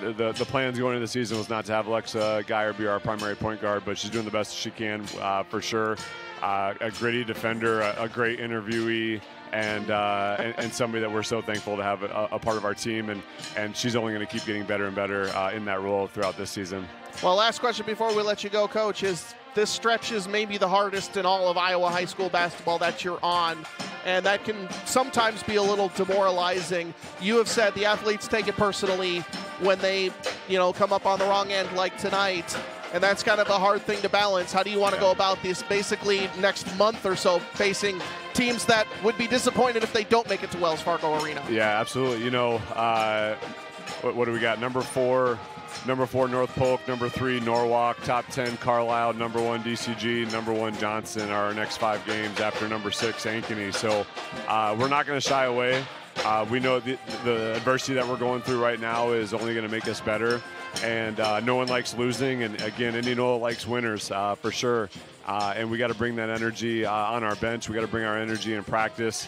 the plans going into the season was not to have Alexa Geyer be our primary point guard, but she's doing the best she can for sure. A gritty defender, a great interviewee, and somebody that we're so thankful to have a part of our team, and she's only going to keep getting better and better in that role throughout this season. Well, last question before we let you go, Coach, is this stretch is maybe the hardest in all of Iowa high school basketball that you're on, and that can sometimes be a little demoralizing. You have said the athletes take it personally when they, come up on the wrong end like tonight, and that's kind of a hard thing to balance. How do you want to go about this basically next month or so facing teams that would be disappointed if they don't make it to Wells Fargo Arena? Yeah, absolutely. What do we got? Number 4 North Polk, number 3 Norwalk, top 10 Carlisle, number 1 DCG, number 1 Johnson are our next 5 games after number 6 Ankeny. So we're not going to shy away. We know the adversity that we're going through right now is only going to make us better, and no one likes losing, and again, Indianola likes winners for sure. And we got to bring that energy on our bench. We got to bring our energy in practice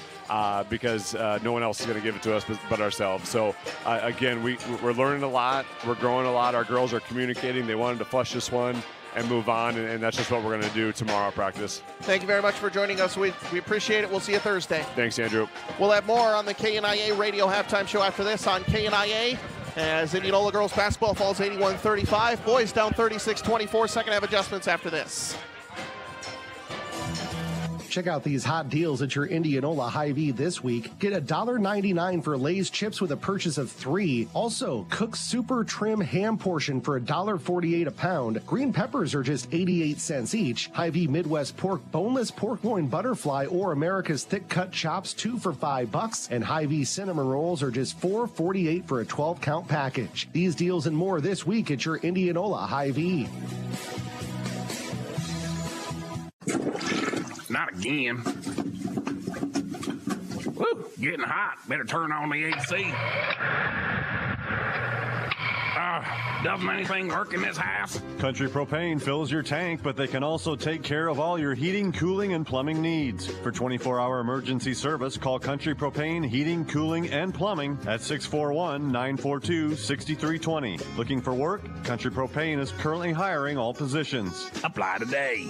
because no one else is going to give it to us but ourselves. So, again, we're learning a lot. We're growing a lot. Our girls are communicating. They wanted to flush this one. and move on, and that's just what we're going to do tomorrow at practice. Thank you very much for joining us. We appreciate it. We'll see you Thursday. Thanks, Andrew. We'll have more on the KNIA radio halftime show after this on KNIA as Indianola girls basketball falls 81-35. Boys down 36-24. Second half adjustments after this. Check out these hot deals at your Indianola Hy-Vee this week. Get $1.99 for Lay's chips with a purchase of 3. Also, Cook's Super Trim ham portion for $1.48 a pound. Green peppers are just 88 cents each. Hy-Vee Midwest Pork Boneless Pork Loin Butterfly or America's Thick Cut Chops 2 for $5. And Hy-Vee Cinnamon Rolls are just $4.48 for a 12-count package. These deals and more this week at your Indianola Hy-Vee. Not again. Woo, getting hot. Better turn on the AC. Doesn't anything work in this house? Country Propane fills your tank, but they can also take care of all your heating, cooling, and plumbing needs. For 24-hour emergency service, call Country Propane Heating, Cooling, and Plumbing at 641-942-6320. Looking for work? Country Propane is currently hiring all positions. Apply today.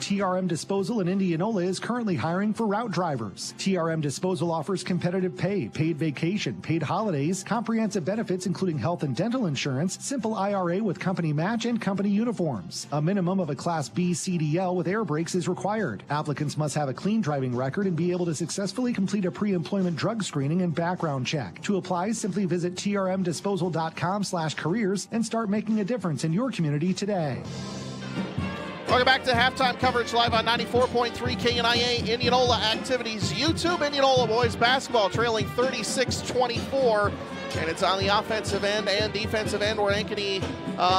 TRM Disposal in Indianola is currently hiring for route drivers. TRM Disposal offers competitive pay, paid vacation, paid holidays, comprehensive benefits including health and dental insurance, simple IRA with company match, and company uniforms. A minimum of a Class B CDL with air brakes is required. Applicants must have a clean driving record and be able to successfully complete a pre-employment drug screening and background check. To apply, simply visit trmdisposal.com/careers and start making a difference in your community today. Welcome back to halftime coverage live on 94.3 KNIA Indianola Activities YouTube. Indianola boys basketball trailing 36-24, and it's on the offensive end and defensive end where Ankeny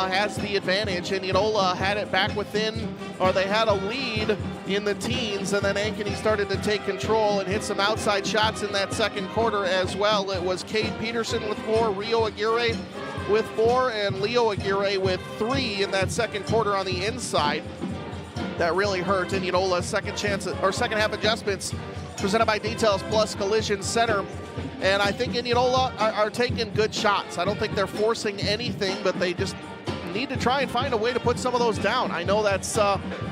has the advantage. Indianola had it back within, or they had a lead in the teens, and then Ankeny started to take control and hit some outside shots in that second quarter as well. It was Cade Peterson with 4, Rio Aguirre with 4, and Leo Aguirre with 3 in that second quarter on the inside. That really hurt Indianola's second half adjustments presented by Details Plus Collision Center. And I think Indianola are taking good shots. I don't think they're forcing anything, but they just need to try and find a way to put some of those down. I know that's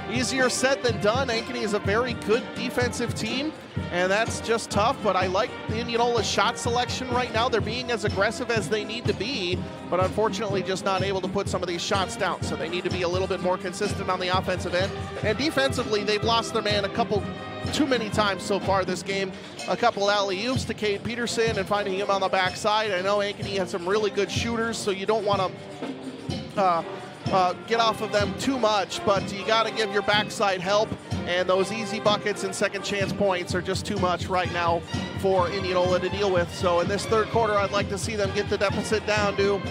easier said than done. Ankeny is a very good defensive team, and that's just tough, but I like the Indianola shot selection right now. They're being as aggressive as they need to be, but unfortunately just not able to put some of these shots down. So they need to be a little bit more consistent on the offensive end. And defensively, they've lost their man too many times so far this game. A couple alley-oops to Cade Peterson and finding him on the backside. I know Ankeny has some really good shooters, so you don't want to get off of them too much, but you got to give your backside help, and those easy buckets and second chance points are just too much right now for Indianola to deal with. So in this third quarter, I'd like to see them get the deficit down to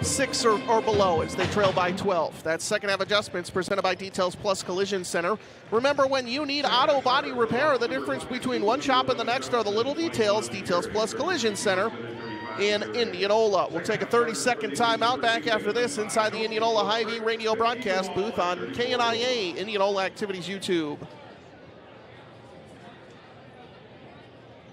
6 or below as they trail by 12. That's second half adjustments presented by Details Plus Collision Center. Remember, when you need auto body repair, the difference between one shop and the next are the little details. Details Plus Collision Center in Indianola. We'll take a 30-second timeout. Back after this inside the Indianola Hy-Vee radio broadcast booth on KNIA Indianola Activities YouTube.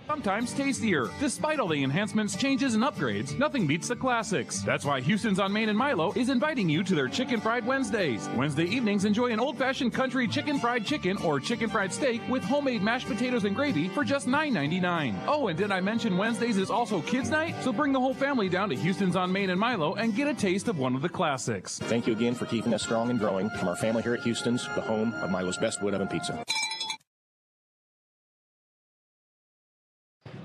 Sometimes tastier. Despite all the enhancements, changes, and upgrades, nothing beats the classics. That's why Houston's on Main and Milo is inviting you to their Chicken Fried Wednesdays. Wednesday evenings, enjoy an old-fashioned country chicken fried chicken or chicken fried steak with homemade mashed potatoes and gravy for just $9.99. Oh, and did I mention Wednesdays is also kids' night? So bring the whole family down to Houston's on Main and Milo and get a taste of one of the classics. Thank you again for keeping us strong and growing. From our family here at Houston's, the home of Milo's best wood oven pizza.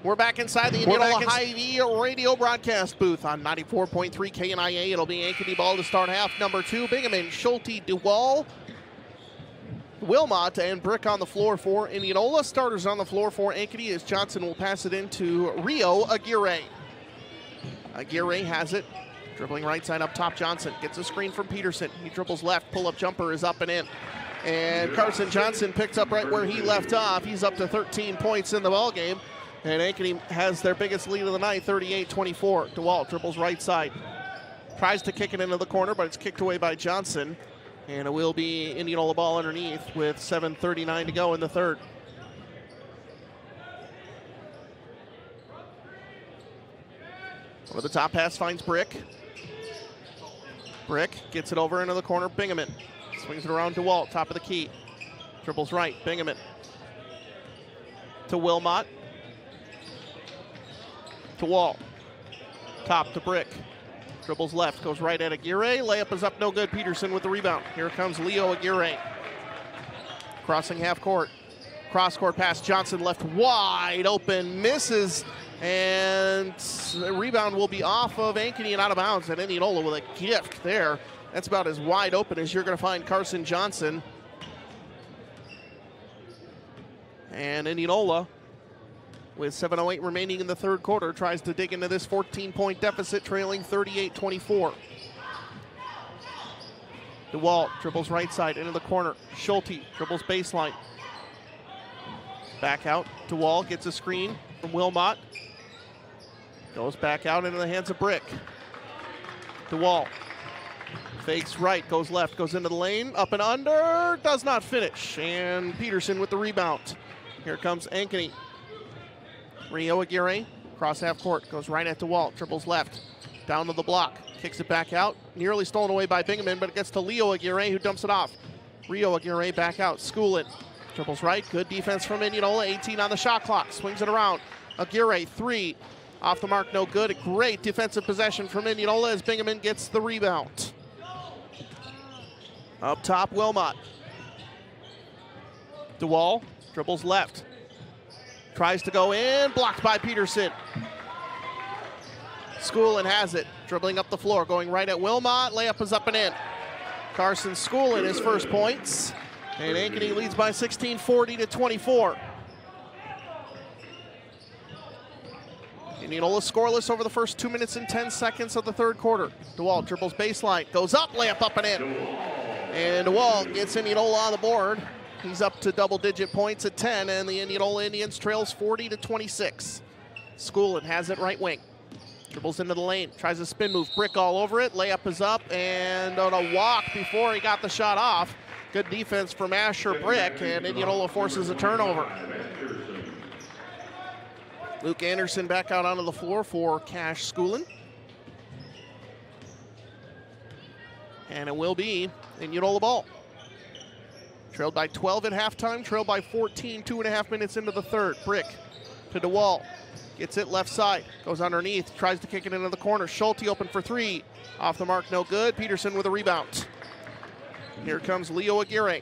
We're back inside the Indianola Hy-Vee radio broadcast booth on 94.3 KNIA. It'll be Ankeny ball to start half number 2. Bingaman, Schulte, Duval, Wilmot, and Brick on the floor for Indianola. Starters on the floor for Ankeny as Johnson will pass it into Rio Aguirre. Aguirre has it. Dribbling right side up top, Johnson gets a screen from Peterson. He dribbles left, pull-up jumper is up and in. And Carson Johnson picks up right where he left off. He's up to 13 points in the ballgame. And Ankeny has their biggest lead of the night, 38-24. DeWalt dribbles right side. Tries to kick it into the corner, but it's kicked away by Johnson. And it will be Indianola ball underneath with 7:39 to go in the third. Over the top pass finds Brick. Brick gets it over into the corner. Bingaman swings it around to Walt, top of the key. Dribbles right. Bingaman to Wilmot. To Walt. Top to Brick. Dribbles left, goes right at Aguirre. Layup is up, no good. Peterson with the rebound. Here comes Leo Aguirre. Crossing half court. Cross court pass. Johnson left wide open. Misses. And the rebound will be off of Ankeny and out of bounds. And Indianola with a gift there. That's about as wide open as you're going to find Carson Johnson. And Indianola, with 7:08 remaining in the third quarter, tries to dig into this 14-point deficit, trailing 38-24. DeWalt dribbles right side into the corner. Schulte dribbles baseline. Back out. DeWalt gets a screen from Wilmot. Goes back out into the hands of Brick. DeWalt fakes right, goes left, goes into the lane, up and under, does not finish. And Peterson with the rebound. Here comes Ankeny. Rio Aguirre, cross half court, goes right at DeWalt, dribbles left, down to the block, kicks it back out, nearly stolen away by Bingaman, but it gets to Leo Aguirre, who dumps it off. Rio Aguirre back out, Schoolin, dribbles right, good defense from Indianola, 18 on the shot clock, swings it around. Aguirre, 3, off the mark, no good. A great defensive possession from Indianola as Bingaman gets the rebound. Up top, Wilmot. DeWall dribbles left. Tries to go in, blocked by Peterson. Schoolin has it, dribbling up the floor, going right at Wilmot. Layup is up and in. Carson Schoolin, his first points. And Ankeny leads by 16, 40-24. Indianola scoreless over the first 2 minutes and 10 seconds of the third quarter. DeWall dribbles baseline, goes up, layup up and in. And DeWall gets Indianola on the board. He's up to double-digit points at 10, and the Indianola Indians trails 40-26. Schoolin has it right wing. Dribbles into the lane, tries a spin move, Brick all over it. Layup is up, and on a walk before he got the shot off. Good defense from Asher Brick, and Indianola forces a turnover. Luke Anderson back out onto the floor for Cash Schoolin. And it will be Indianola ball. Trailed by 12 at halftime, trailed by 14, 2.5 minutes into the third. Brick to DeWall, gets it left side, goes underneath, tries to kick it into the corner. Schulte open for 3, off the mark, no good. Peterson with a rebound. Here comes Leo Aguirre.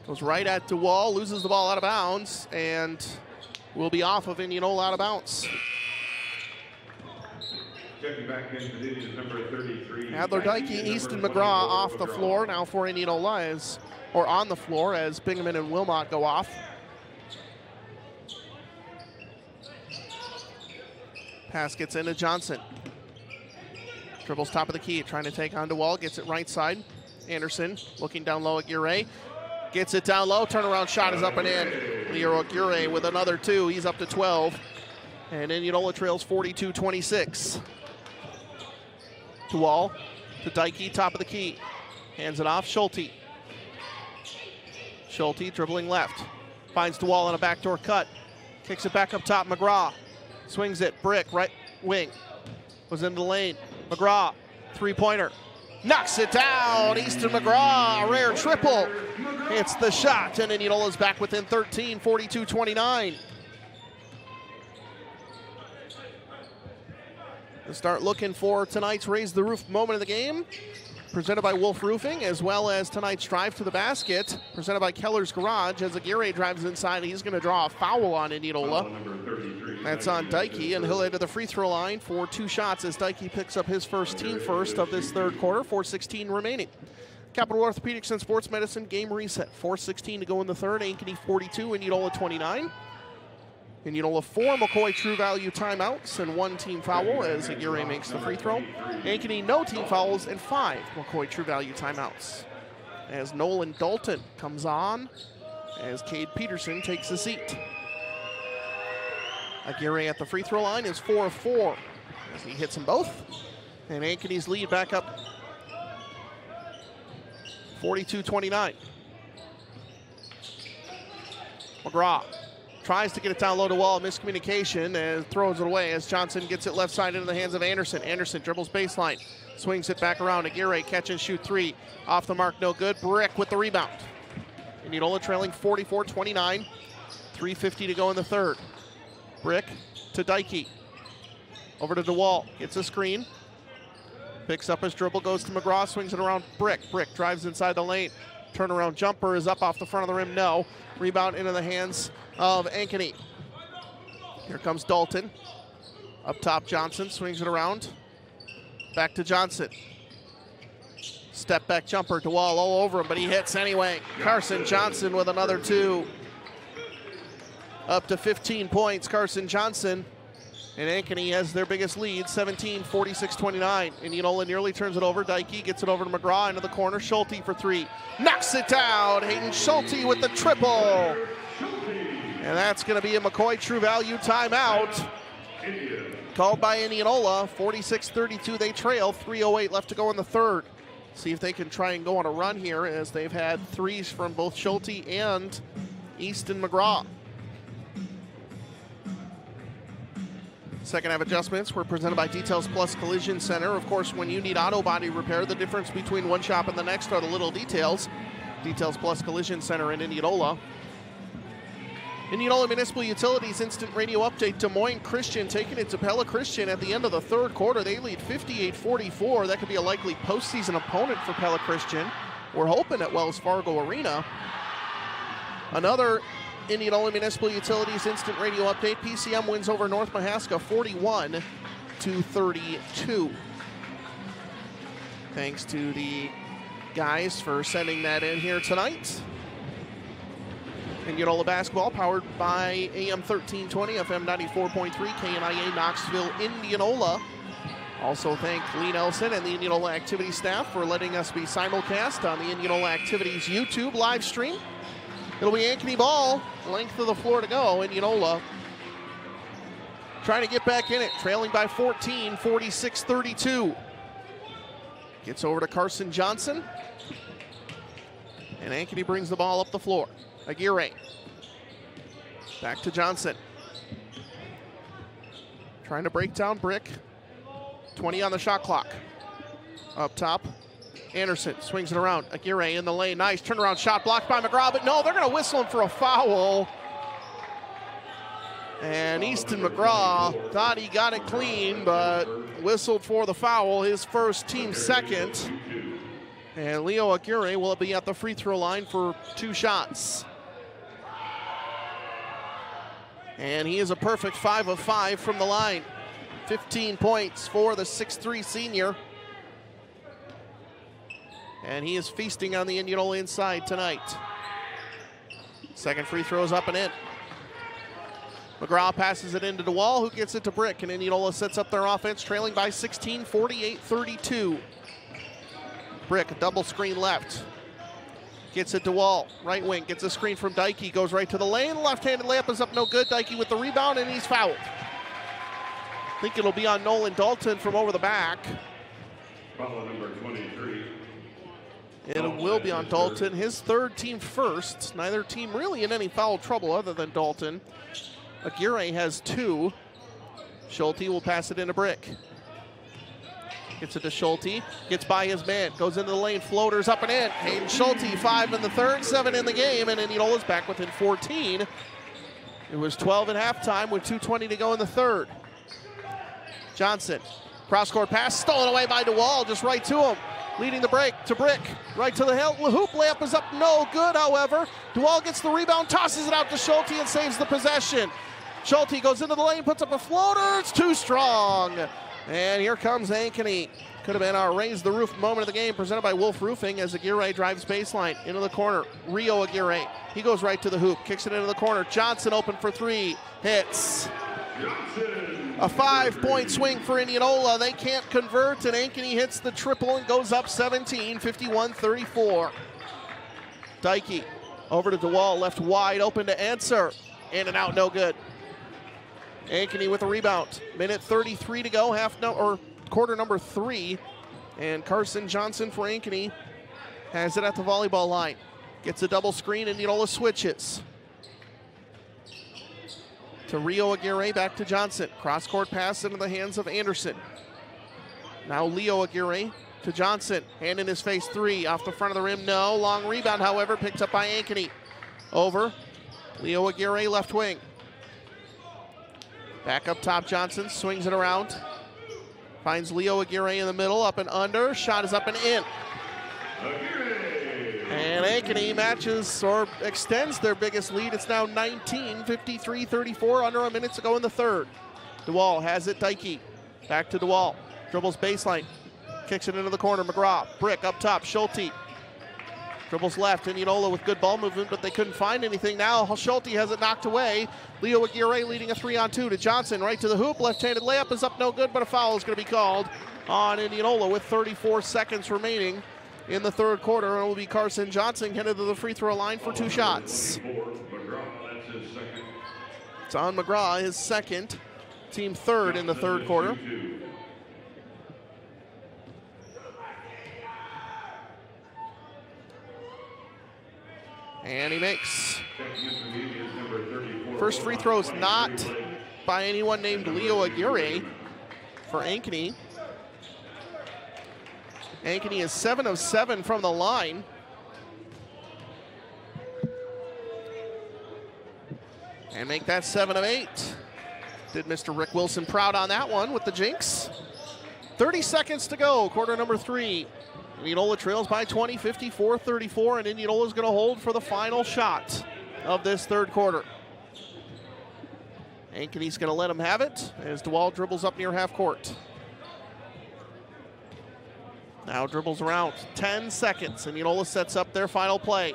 Goes right at DeWall, loses the ball out of bounds, and will be off of Indianola out of bounds. Checking back in for Indians, number 33. Adler Dykey, Easton McGraw off the floor now for Indianola, or on the floor as Bingaman and Wilmot go off. Pass gets into Johnson. Dribbles top of the key, trying to take on DeWall, gets it right side. Anderson looking down low at Aguirre. Gets it down low, turnaround shot is up and in. Leo Aguirre with another 2, he's up to 12. And Indianola trails 42-26. DeWall to Dykey, top of the key. Hands it off, Schulte. Schulte dribbling left. Finds DeWall on a backdoor cut. Kicks it back up top, McGraw. Swings it, Brick, right wing. Was in the lane. McGraw, three-pointer. Knocks it down, Easton McGraw, a rare triple. It's the shot, and Indianola's back within 13, 42-29. We'll start looking for tonight's Raise the Roof moment of the game, presented by Wolf Roofing, as well as tonight's Drive to the Basket, presented by Keller's Garage. As Aguirre drives inside, he's going to draw a foul on Indianola. That's on Dykey, and he'll head to the free throw line for 2 shots as Dykey picks up his first team first of this third quarter, 4:16 remaining. Capital Orthopedics and Sports Medicine game reset, 4:16 to go in the third. Ankeny 42, Indianola 29. Indianola 4 McCoy True Value timeouts and 1 team foul as Aguirre makes the free throw. Ankeny no team fouls and 5 McCoy True Value timeouts. As Nolan Dalton comes on as Cade Peterson takes a seat. Aguirre at the free throw line is 4 of 4 as he hits them both. And Ankeny's lead back up 42-29. McGraw tries to get it down low to Wall, miscommunication, and throws it away as Johnson gets it left side into the hands of Anderson. Anderson dribbles baseline, swings it back around. Aguirre catch and shoot three. Off the mark, no good. Brick with the rebound. Indianola trailing 44-29. 3:50 to go in the third. Brick to Dykey. Over to DeWall, gets a screen. Picks up his dribble, goes to McGraw, swings it around Brick. Brick drives inside the lane. Turnaround jumper is up off the front of the rim, no. Rebound into the hands of Ankeny. Here comes Dalton. Up top, Johnson swings it around. Back to Johnson. Step back jumper, DeWall all over him, but he hits anyway. Carson Johnson with another two. Up to 15 points, Carson Johnson. And Ankeny has their biggest lead, 46-29. Indianola nearly turns it over. Dykey gets it over to McGraw into the corner. Schulte for three. Knocks it down. Hayden Schulte with the triple. And that's going to be a McCoy True Value timeout. Called by Indianola. 46-32 they trail. 3:08 left to go in the third. See if they can try and go on a run here, as they've had threes from both Schulte and Easton McGraw. Second half adjustments were presented by Details Plus Collision Center. Of course, when you need auto body repair, the difference between one shop and the next are the little details. Details Plus Collision Center in Indianola. Indianola Municipal Utilities instant radio update. Des Moines Christian taking it to Pella Christian at the end of the third quarter. They lead 58-44. That could be a likely postseason opponent for Pella Christian. We're hoping at Wells Fargo Arena. Another Indianola Municipal Utilities instant radio update. PCM wins over North Mahaska 41-32. Thanks to the guys for sending that in here tonight. Indianola basketball powered by AM 1320, FM 94.3, KNIA Knoxville, Indianola. Also thank Lee Nelson and the Indianola Activities staff for letting us be simulcast on the Indianola Activities YouTube live stream. It'll be Ankeny ball, length of the floor to go. Indianola trying to get back in it, trailing by 14, 46-32. Gets over to Carson Johnson. And Ankeny brings the ball up the floor. Aguirre. Back to Johnson. Trying to break down Brick. 20 on the shot clock. Up top. Anderson swings it around. Aguirre in the lane. Nice turnaround shot blocked by McGraw, but no, they're going to whistle him for a foul. And Easton McGraw thought he got it clean, but whistled for the foul, his first, team second. And Leo Aguirre will be at the free throw line for two shots. And he is a perfect 5 of 5 from the line. 15 points for the 6'3" senior. And he is feasting on the Indianola inside tonight. Second free throw is up and in. McGraw passes it into DeWall, who gets it to Brick, and Indianola sets up their offense, trailing by 16, 48-32. Brick, a double screen left. Gets it to Wall, right wing, gets a screen from Dykey, goes right to the lane. Left-handed layup is up, no good. Dykey with the rebound, and he's fouled. I think it'll be on Nolan Dalton from over the back. Foul number 23. It will be on Dalton, his third, team first. Neither team really in any foul trouble other than Dalton. Aguirre has 2. Schulte will pass it into Brick. Gets it to Schulte, gets by his man, goes into the lane, floaters up and in. Hayden Schulte, 5 in the third, 7 in the game, and Indianola's back within 14. It was 12 at halftime with 2:20 to go in the third. Johnson, cross-court pass, stolen away by DeWall, just right to him. Leading the break to Brick, right to the hoop, layup is up, no good, however. DeWall gets the rebound, tosses it out to Schulte and saves the possession. Schulte goes into the lane, puts up a floater, it's too strong. And here comes Ankeny. Could have been our raise the roof moment of the game, presented by Wolf Roofing, as Aguirre drives baseline into the corner. Rio Aguirre, he goes right to the hoop, kicks it into the corner. Johnson open for 3, hits. A 5-point swing for Indianola. They can't convert, and Ankeny hits the triple and goes up 17, 51-34. Dykey over to DeWall, left wide open to answer. In and out, no good. Ankeny with a rebound. Minute 33 to go, quarter number 3. And Carson Johnson for Ankeny has it at the volleyball line. Gets a double screen, and Indianola switches. to Leo Aguirre, back to Johnson. Cross-court pass into the hands of Anderson. Now Leo Aguirre to Johnson. Hand in his face, three. Off the front of the rim, no. Long rebound, however, picked up by Ankeny. Over. Leo Aguirre, left wing. Back up top, Johnson swings it around. Finds Leo Aguirre in the middle, up and under. Shot is up and in. And Ankeny matches or extends their biggest lead. It's now 19, 53-34, under a minute to go in the third. DeWall has it, Dykey. Back to DeWall. Dribbles baseline. Kicks it into the corner. McGraw. Brick up top. Schulte. Dribbles left. Indianola with good ball movement, but they couldn't find anything. Now Schulte has it knocked away. Leo Aguirre leading a 3-on-2 to Johnson. Right to the hoop. Left-handed layup is up, no good, but a foul is going to be called on Indianola with 34 seconds remaining in the third quarter. And it will be Carson Johnson headed to the free throw line for 2 shots. It's on McGraw, his second. Team third in the third quarter. And he makes. First free throw is not by anyone named Leo Aguirre for Ankeny. Ankeny is 7 of 7 from the line. And make that 7 of 8. Did Mr. Rick Wilson proud on that one with the jinx. 30 seconds to go, quarter number 3. Indianola trails by 20, 54-34, and Indianola is going to hold for the final shot of this third quarter. Ankeny's going to let him have it as DeWall dribbles up near half court. Now dribbles around. 10 seconds. Indianola sets up their final play.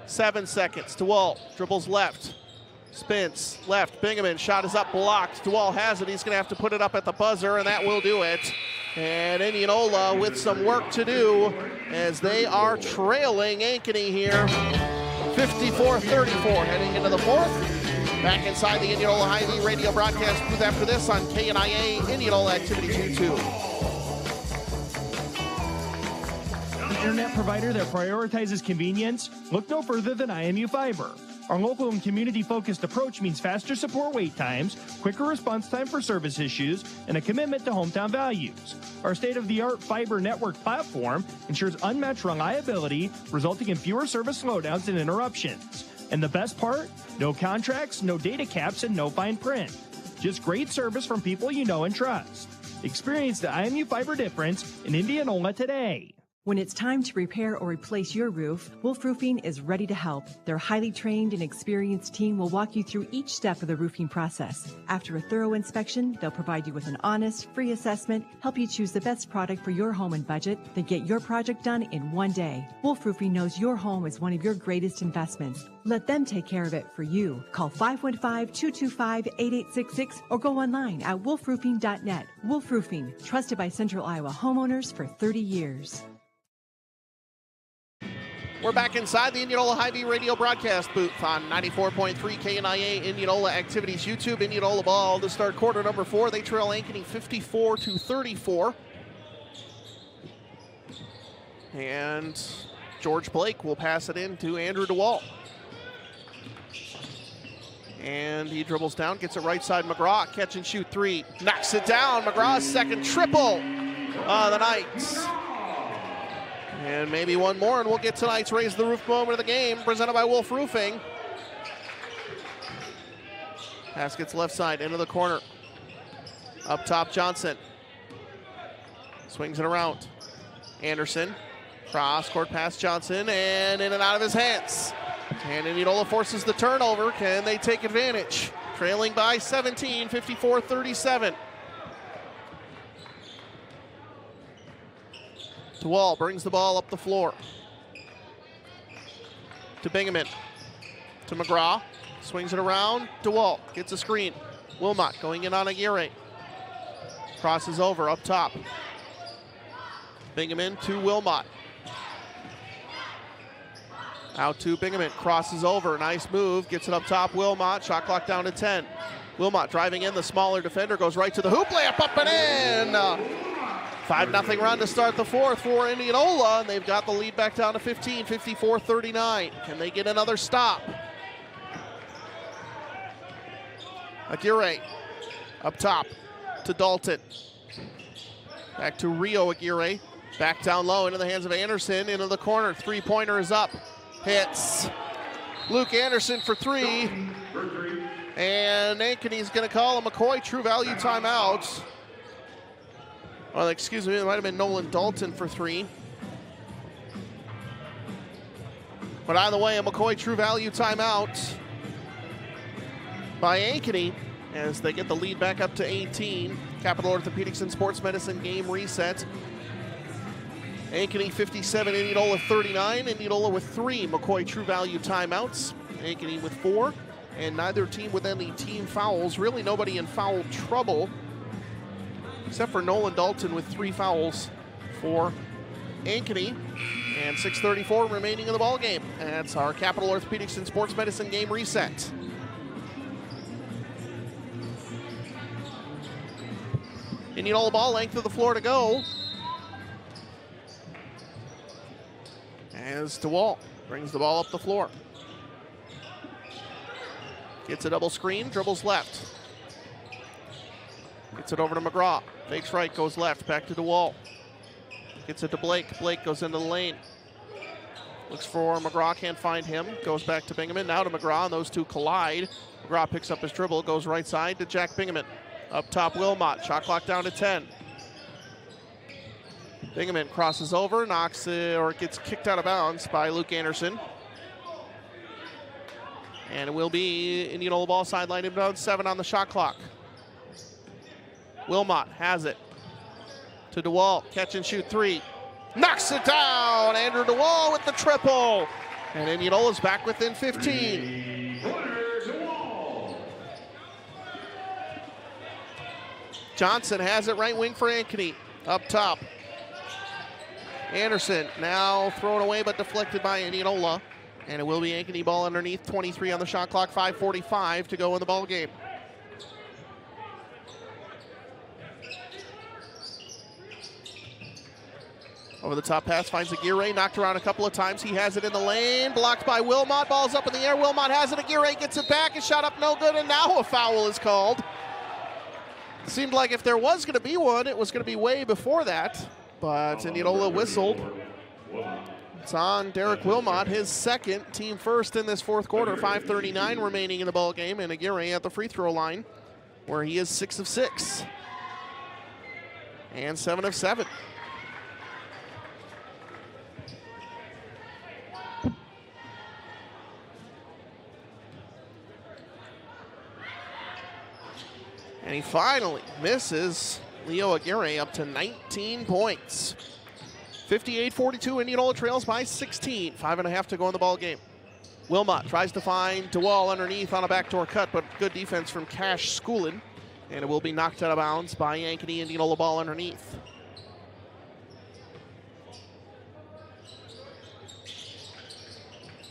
7 seconds. DeWall dribbles left. Spins left. Bingaman shot is up, blocked. DeWall has it. He's going to have to put it up at the buzzer, and that will do it. And Indianola with some work to do as they are trailing Ankeny here. 54-34 heading into the fourth. Back inside the Indianola Hy-Vee radio broadcast booth after this on KNIA Indianola Activities YouTube. The internet provider that prioritizes convenience? Look no further than IMU Fiber. Our local and community-focused approach means faster support wait times, quicker response time for service issues, and a commitment to hometown values. Our state-of-the-art fiber network platform ensures unmatched reliability, resulting in fewer service slowdowns and interruptions. And the best part? No contracts, no data caps, and no fine print. Just great service from people you know and trust. Experience the IMU Fiber difference in Indianola today. When it's time to repair or replace your roof, Wolf Roofing is ready to help. Their highly trained and experienced team will walk you through each step of the roofing process. After a thorough inspection, they'll provide you with an honest, free assessment, help you choose the best product for your home and budget, then get your project done in one day. Wolf Roofing knows your home is one of your greatest investments. Let them take care of it for you. Call 515-225-8866 or go online at wolfroofing.net. Wolf Roofing, trusted by Central Iowa homeowners for 30 years. We're back inside the Indianola Hy-Vee radio broadcast booth on 94.3 KNIA Indianola Activities YouTube. Indianola ball to start quarter number 4. They trail Ankeny 54-34. And George Blake will pass it in to Andrew DeWall. And he dribbles down, gets it right side. McGraw, catch and shoot 3. Knocks it down. McGraw's second triple of the night. And maybe one more, and we'll get tonight's Raise the Roof moment of the game, presented by Wolf Roofing. Pass gets left side, into the corner. Up top, Johnson. Swings it around. Anderson. Cross-court pass, Johnson, and in and out of his hands. And Indianola forces the turnover. Can they take advantage? Trailing by 17, 54-37. DeWall brings the ball up the floor. To Bingaman. To McGraw. Swings it around. DeWall gets a screen. Wilmot going in on Aguirre. Crosses over up top. Bingaman to Wilmot. Out to Bingaman. Crosses over. Nice move. Gets it up top. Wilmot. Shot clock down to 10. Wilmot driving in. The smaller defender goes right to the hoop. Layup up and in. 5-0 run to start the fourth for Indianola, and they've got the lead back down to 15, 54-39. Can they get another stop? Aguirre up top to Dalton. Back to Rio Aguirre. Back down low into the hands of Anderson. Into the corner. Three-pointer is up. Hits. Luke Anderson for three. And Ankeny's going to call a McCoy True Value timeout. Well, excuse me, it might have been Nolan Dalton for three. But either way, a McCoy True Value timeout by Ankeny as they get the lead back up to 18. Capital Orthopedics and Sports Medicine game reset. Ankeny 57, Indianola 39. Indianola with 3 McCoy True Value timeouts. Ankeny with 4. And neither team with any team fouls. Really nobody in foul trouble, except for Nolan Dalton with 3 fouls for Ankeny. And 6:34 remaining in the ball game. That's our Capital Orthopedics and Sports Medicine game reset. Indianola ball, length of the floor to go. As DeWalt brings the ball up the floor. Gets a double screen, dribbles left. Gets it over to McGraw. Fakes right, goes left, back to DeWalt. Gets it to Blake. Blake goes into the lane. Looks for McGraw, can't find him. Goes back to Bingaman, now to McGraw, and those two collide. McGraw picks up his dribble, goes right side to Jack Bingaman. Up top, Wilmot. Shot clock down to 10. Bingaman crosses over, knocks or gets kicked out of bounds by Luke Anderson. And it will be Indianola ball sideline inbound, 7 on the shot clock. Wilmot has it to DeWalt. Catch and shoot 3. Knocks it down. Andrew DeWalt with the triple. And Indianola's back within 15. Johnson has it right wing for Ankeny. Up top. Anderson now thrown away but deflected by Indianola. And it will be Ankeny ball underneath. 23 on the shot clock. 5:45 to go in the ball game. Over the top pass finds Aguirre. Knocked around a couple of times. He has it in the lane. Blocked by Wilmot. Ball's up in the air. Wilmot has it. Aguirre gets it back. His shot up no good. And now a foul is called. Seemed like if there was going to be one, it was going to be way before that. But Indianola whistled. It's on Derek Wilmot, his second, team first in this fourth quarter. 5:39 remaining in the ball game, and Aguirre at the free throw line, where he is 6 of 6 and 7 of 7. And he finally misses. Leo Aguirre up to 19 points. 58-42, Indianola trails by 16. 5.5 to go in the ball game. Wilmot tries to find DeWall underneath on a backdoor cut, but good defense from Cash Schoolin. And it will be knocked out of bounds by Ankeny. Indianola ball underneath.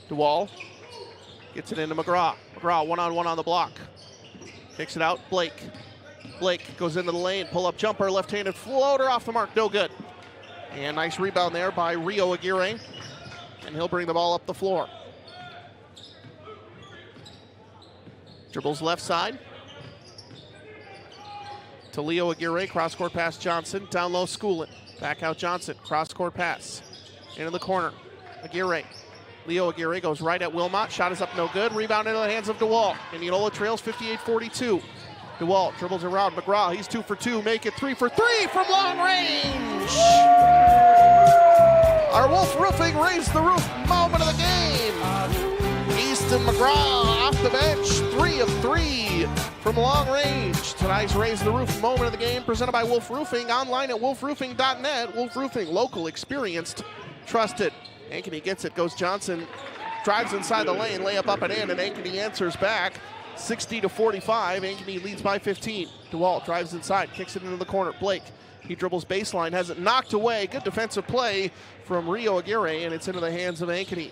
DeWall gets it into McGraw. McGraw one-on-one on the block. Kicks it out, Blake. Blake goes into the lane, pull-up jumper, left-handed floater off the mark, no good. And nice rebound there by Rio Aguirre. And he'll bring the ball up the floor. Dribbles left side. To Leo Aguirre, cross-court pass Johnson, down low Schoolin. Back out Johnson, cross-court pass. Into the corner, Aguirre. Leo Aguirre goes right at Wilmot, shot is up no good. Rebound into the hands of DeWalt. Indianola trails 58-42. DeWalt dribbles around McGraw. He's 2 for 2. Make it 3 for 3 from long range. Our Wolf Roofing raised the roof moment of the game. Easton McGraw off the bench. 3 of 3 from long range. Tonight's raise the roof moment of the game presented by Wolf Roofing. Online at wolfroofing.net. Wolf Roofing, local, experienced, trusted. Ankeny gets it. Goes Johnson. Drives inside the lane. Layup up and in. And Ankeny answers back. 60-45, Ankeny leads by 15. DeWalt drives inside, kicks it into the corner. Blake, he dribbles baseline, has it knocked away. Good defensive play from Rio Aguirre, and it's into the hands of Ankeny.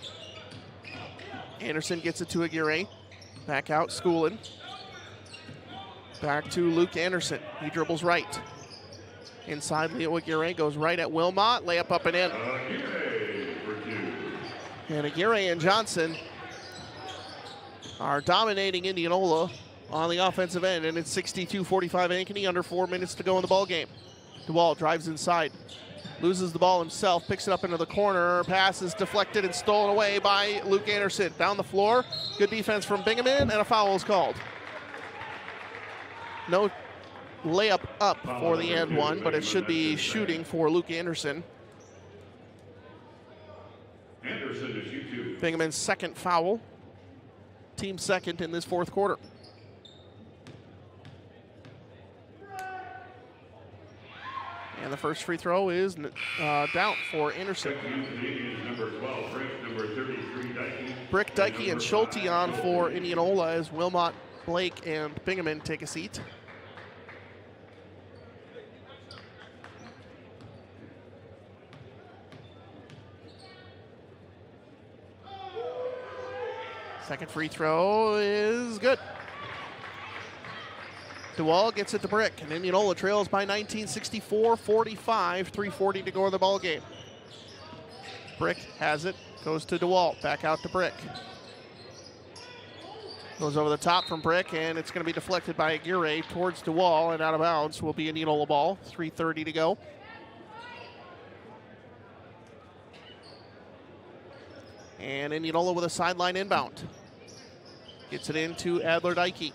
Anderson gets it to Aguirre. Back out, Schoolin. Back to Luke Anderson. He dribbles right. Inside, Leo Aguirre goes right at Wilmot. Layup up and in. And Aguirre and Johnson are dominating Indianola on the offensive end, and it's 62-45 Ankeny, under 4 minutes to go in the ball game. DeWall drives inside, loses the ball himself, picks it up into the corner, pass is deflected and stolen away by Luke Anderson. Down the floor, good defense from Bingaman, and a foul is called. No layup up for the and one, but it should be shooting for Luke Anderson. Bingaman's second foul, team second in this fourth quarter. And the first free throw is down for Anderson. Brick, Dykey, and Schulte on for Indianola as Wilmot, Blake, and Bingaman take a seat. Second free throw is good. DeWall gets it to Brick, and Indianola trails by 19, 64-45, 3:40 to go in the ball game. Brick has it, goes to DeWall, back out to Brick. Goes over the top from Brick, and it's going to be deflected by Aguirre towards DeWall, and out of bounds will be Indianola ball, 3:30 to go. And Indianola with a sideline inbound. Gets it into Adler-Dykey.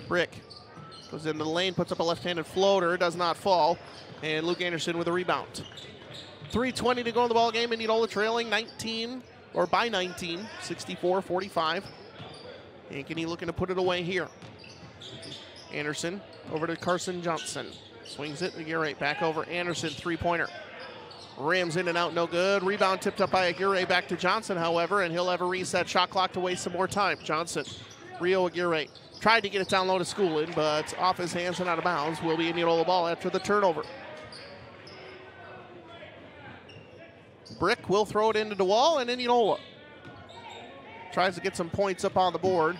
Brick goes into the lane, puts up a left-handed floater, does not fall, and Luke Anderson with a rebound. 3:20 to go in the ball game. Indianola trailing 19, or by 19, 64-45. Ankeny looking to put it away here. Anderson over to Carson Johnson. Swings it, Aguirre back over Anderson, three-pointer. Rims in and out, no good. Rebound tipped up by Aguirre, back to Johnson, however, and he'll have a reset shot clock to waste some more time. Johnson, Rio Aguirre. Tried to get it down low to Schoolin, but off his hands and out of bounds will be Indianola ball after the turnover. Brick will throw it into DeWall, and Indianola tries to get some points up on the board.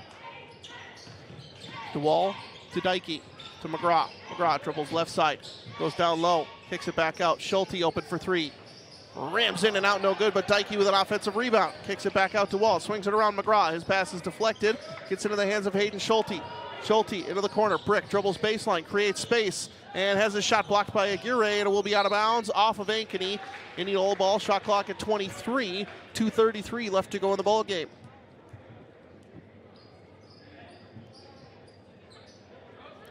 DeWall to Dykey, to McGraw. McGraw dribbles left side, goes down low, kicks it back out. Schulte open for three. Rams in and out, no good, but Dykey with an offensive rebound. Kicks it back out to Wall, swings it around McGraw. His pass is deflected, gets into the hands of Hayden Schulte. Schulte into the corner, Brick dribbles baseline, creates space, and has a shot blocked by Aguirre, and it will be out of bounds off of Ankeny. Indianola ball, shot clock at 23, 2:33 left to go in the ball game.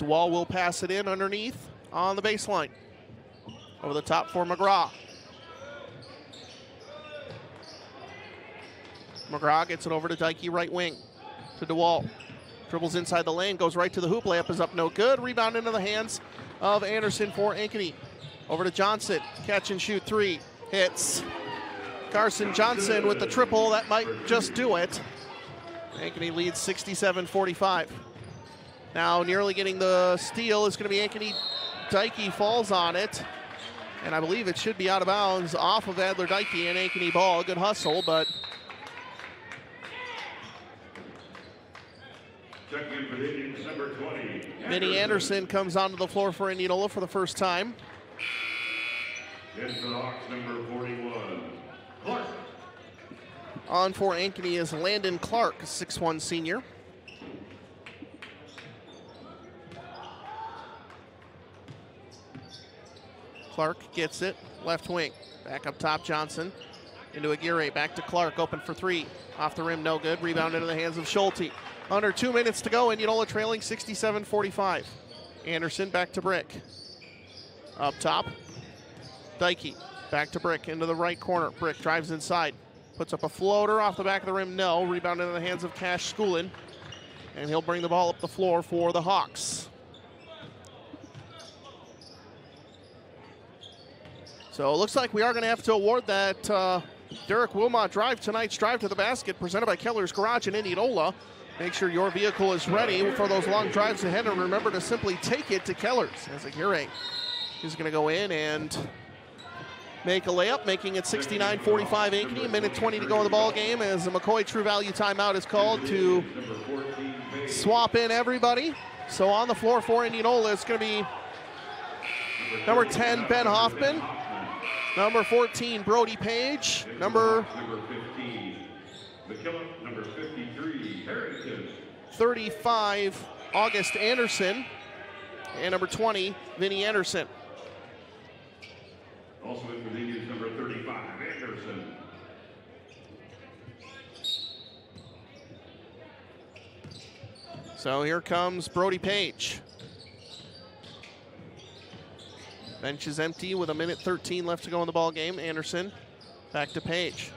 DeWall will pass it in underneath on the baseline. Over the top for McGraw. McGraw gets it over to Dykey, right wing, to DeWall. Dribbles inside the lane, goes right to the hoop, layup is up, no good. Rebound into the hands of Anderson for Ankeny. Over to Johnson, catch and shoot three, hits. Carson Johnson with the triple, that might just do it. Ankeny leads 67-45. Now nearly getting the steal is going to be Ankeny. Dykey falls on it, and I believe it should be out of bounds off of Adler-Dykey, and Ankeny ball. Good hustle, but Number 20. Vinny Anderson comes onto the floor for Indianola for the first time. In for the Hawks, number 41, Clark. On for Ankeny is Landon Clark, 6'1" senior. Clark gets it, left wing. Back up top, Johnson. Into Aguirre, back to Clark, open for three. Off the rim, no good. Rebound into the hands of Schulte. Under 2 minutes to go, Indianola trailing 67-45. Anderson back to Brick. Up top, Dykey back to Brick into the right corner. Brick drives inside, puts up a floater off the back of the rim, no. Rebound into the hands of Cash Schoolin, and he'll bring the ball up the floor for the Hawks. So it looks like we are going to have to award that Derek Wilmot drive, tonight's drive to the basket, presented by Keller's Garage in Indianola. Make sure your vehicle is ready for those long drives ahead, and remember to simply take it to Keller's. As Aguirre is going to go in and make a layup, making it 69-45 Ankeny. A minute 20 to go in the ball game as the McCoy True Value timeout is called to swap in everybody. So on the floor for Indianola, it's going to be number 10, Ben Hoffman. Number 14, Brody Page. Number 15, McKillop. Number 53, Harrington. 35, August Anderson. And number 20, Vinny Anderson. Also in for the Indians, number 35, Anderson. So here comes Brody Page. Bench is empty with 1:13 left to go in the ball game. Anderson back to Page.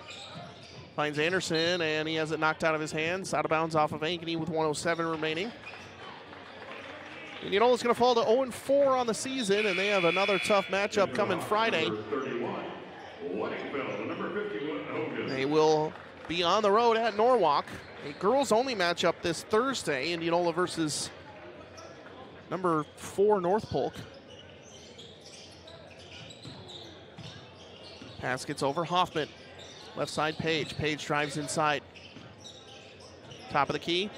Finds Anderson, and he has it knocked out of his hands. Out of bounds off of Ankeny with 1:07 remaining. Indianola's going to fall to 0-4 on the season, and they have another tough matchup coming Friday. They will be on the road at Norwalk. A girls-only matchup this Thursday, Indianola versus number 4 North Polk. Pass gets over Hoffman. Left side Page. Page drives inside. Top of the key.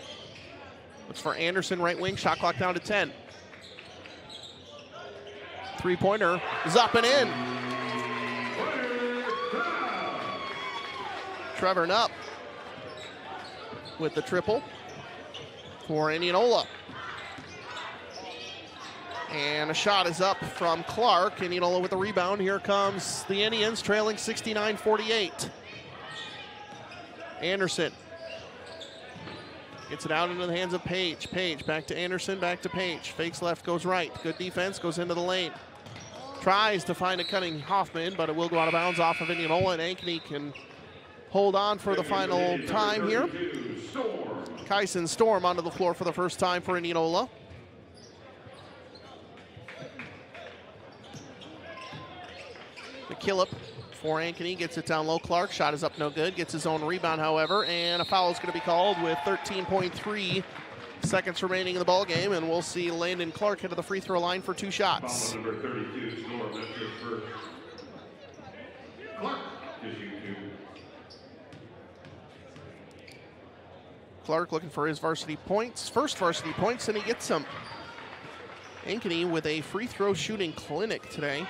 Looks for Anderson, right wing. Shot clock down to 10. Three-pointer is up and in. Trevor Knupp with the triple for Indianola. And a shot is up from Clark. Indianola with the rebound. Here comes the Indians trailing 69-48. Anderson gets it out into the hands of Page. Page back to Anderson, back to Page. Fakes left, goes right. Good defense, goes into the lane. Tries to find a cutting Hoffman, but it will go out of bounds off of Indianola, and Ankeny can hold on for the final time here. Kyson Storm onto the floor for the first time for Indianola. McKillop for Ankeny gets it down low. Clark, shot is up, no good. Gets his own rebound, however, and a foul is going to be called with 13.3 seconds remaining in the ball game, and we'll see Landon Clark head to the free throw line for 2 shots. Number 32, Storm, that's your first. Clark gives you 2. Clark looking for his varsity points, first varsity points, and he gets them. Ankeny with a free throw shooting clinic today.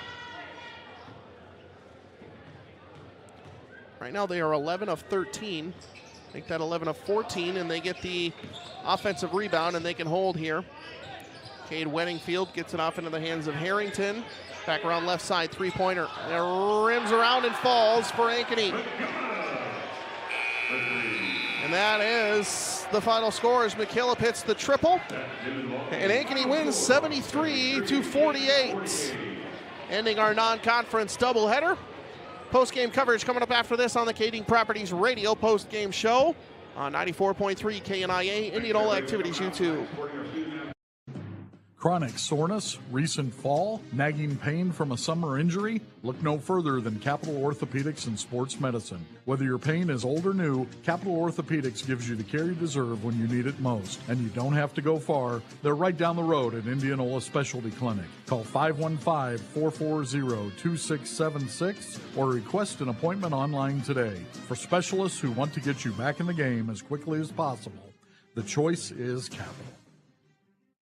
Right now they are 11 of 13. Make that 11 of 14, and they get the offensive rebound, and they can hold here. Cade Weddingfield gets it off into the hands of Harrington. Back around left side, three-pointer. And it rims around and falls for Ankeny. And that is the final score as McKillop hits the triple. And Ankeny wins 73-48, ending our non-conference doubleheader. Post-game coverage coming up after this on the Kading Properties Radio post-game show on 94.3 KNIA, Indianola Activities YouTube. Chronic soreness, recent fall, nagging pain from a summer injury? Look no further than Capital Orthopedics and Sports Medicine. Whether your pain is old or new, Capital Orthopedics gives you the care you deserve when you need it most. And you don't have to go far. They're right down the road at Indianola Specialty Clinic. Call 515-440-2676 or request an appointment online today. For specialists who want to get you back in the game as quickly as possible, the choice is Capital.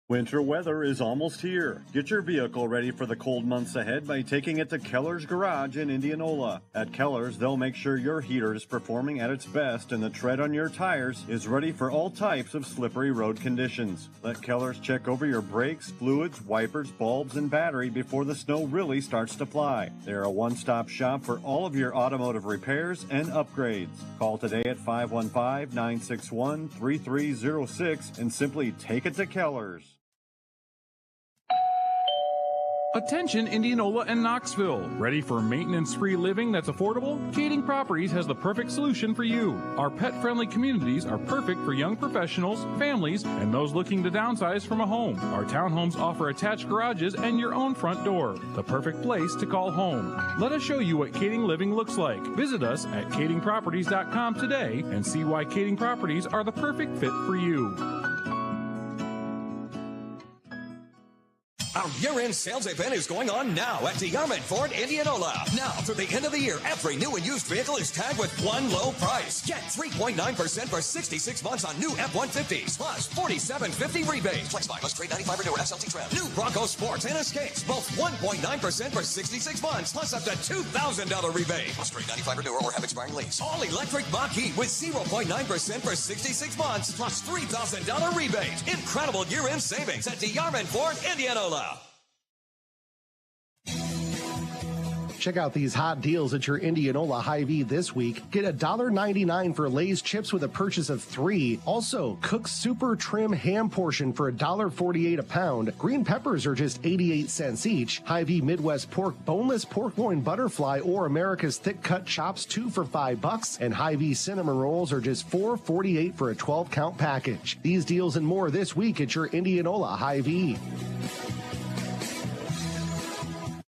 Winter weather is almost here. Get your vehicle ready for the cold months ahead by taking it to Keller's Garage in Indianola. At Keller's, they'll make sure your heater is performing at its best and the tread on your tires is ready for all types of slippery road conditions. Let Keller's check over your brakes, fluids, wipers, bulbs, and battery before the snow really starts to fly. They're a one-stop shop for all of your automotive repairs and upgrades. Call today at 515-961-3306 and simply take it to Keller's. Attention Indianola and Knoxville. Ready for maintenance-free living that's affordable? Kading Properties has the perfect solution for you. Our pet-friendly communities are perfect for young professionals, families, and those looking to downsize from a home. Our townhomes offer attached garages and your own front door. The perfect place to call home. Let us show you what Kading living looks like. Visit us at kadingproperties.com today and see why Kading Properties are the perfect fit for you. Our year-end sales event is going on now at DeArmond Ford Indianola. Now, through the end of the year, every new and used vehicle is tagged with one low price. Get 3.9% for 66 months on new F-150s, plus $47.50 rebate. Flex buy, must trade 95 or newer SLT trim. New Bronco Sports and Escapes, both 1.9% for 66 months, plus up to $2,000 rebate. Must trade 95 or newer or have expiring lease. All electric Mach-E with 0.9% for 66 months, plus $3,000 rebate. Incredible year-end savings at DeArmond Ford Indianola. Check out these hot deals at your Indianola Hy-Vee this week. Get $1.99 for Lay's chips with a purchase of 3. Also, Cook's Super Trim ham portion for $1.48 a pound. Green peppers are just 88 cents each. Hy-Vee Midwest Pork Boneless Pork Loin Butterfly or America's Thick Cut Chops 2 for $5. And Hy-Vee Cinnamon Rolls are just $4.48 for a 12-count package. These deals and more this week at your Indianola Hy-Vee.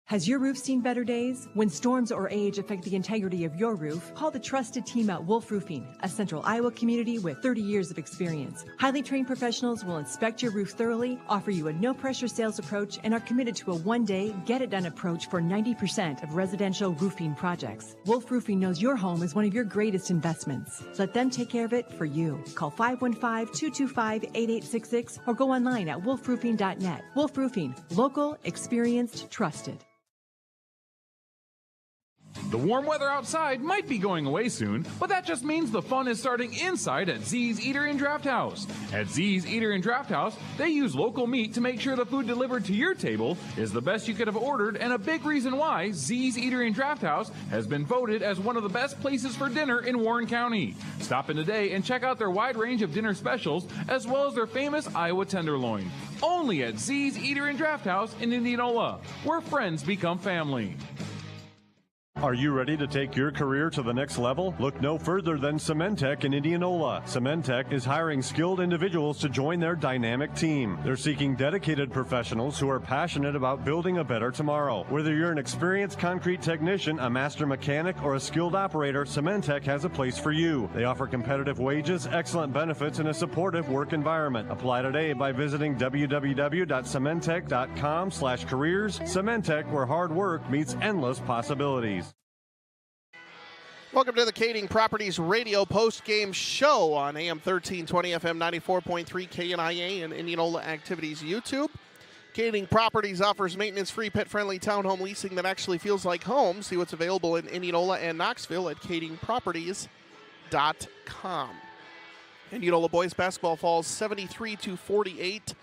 Has your roof seen better days? When storms or age affect the integrity of your roof, call the trusted team at Wolf Roofing, a central Iowa community with 30 years of experience. Highly trained professionals will inspect your roof thoroughly, offer you a no-pressure sales approach, and are committed to a one-day, get-it-done approach for 90% of residential roofing projects. Wolf Roofing knows your home is one of your greatest investments. Let them take care of it for you. Call 515-225-8866 or go online at wolfroofing.net. Wolf Roofing, local, experienced, trusted. The warm weather outside might be going away soon, but that just means the fun is starting inside at Z's Eatery and Draft House. At Z's Eatery and Draft House, they use local meat to make sure the food delivered to your table is the best you could have ordered, and a big reason why Z's Eatery and Draft House has been voted as one of the best places for dinner in Warren County. Stop in today and check out their wide range of dinner specials, as well as their famous Iowa tenderloin. Only at Z's Eatery and Draft House in Indianola, where friends become family. Are you ready to take your career to the next level? Look no further than Cementech in Indianola. Cementech is hiring skilled individuals to join their dynamic team. They're seeking dedicated professionals who are passionate about building a better tomorrow. Whether you're an experienced concrete technician, a master mechanic, or a skilled operator, Cementech has a place for you. They offer competitive wages, excellent benefits, and a supportive work environment. Apply today by visiting www.cementech.com/careers. Cementech, where hard work meets endless possibilities. Welcome to the Kading Properties Radio post-game show on AM 1320 FM 94.3 KNIA and Indianola Activities YouTube. Kading Properties offers maintenance-free, pet-friendly townhome leasing that actually feels like home. See what's available in Indianola and Knoxville at kadingproperties.com. Indianola boys basketball falls 73-48.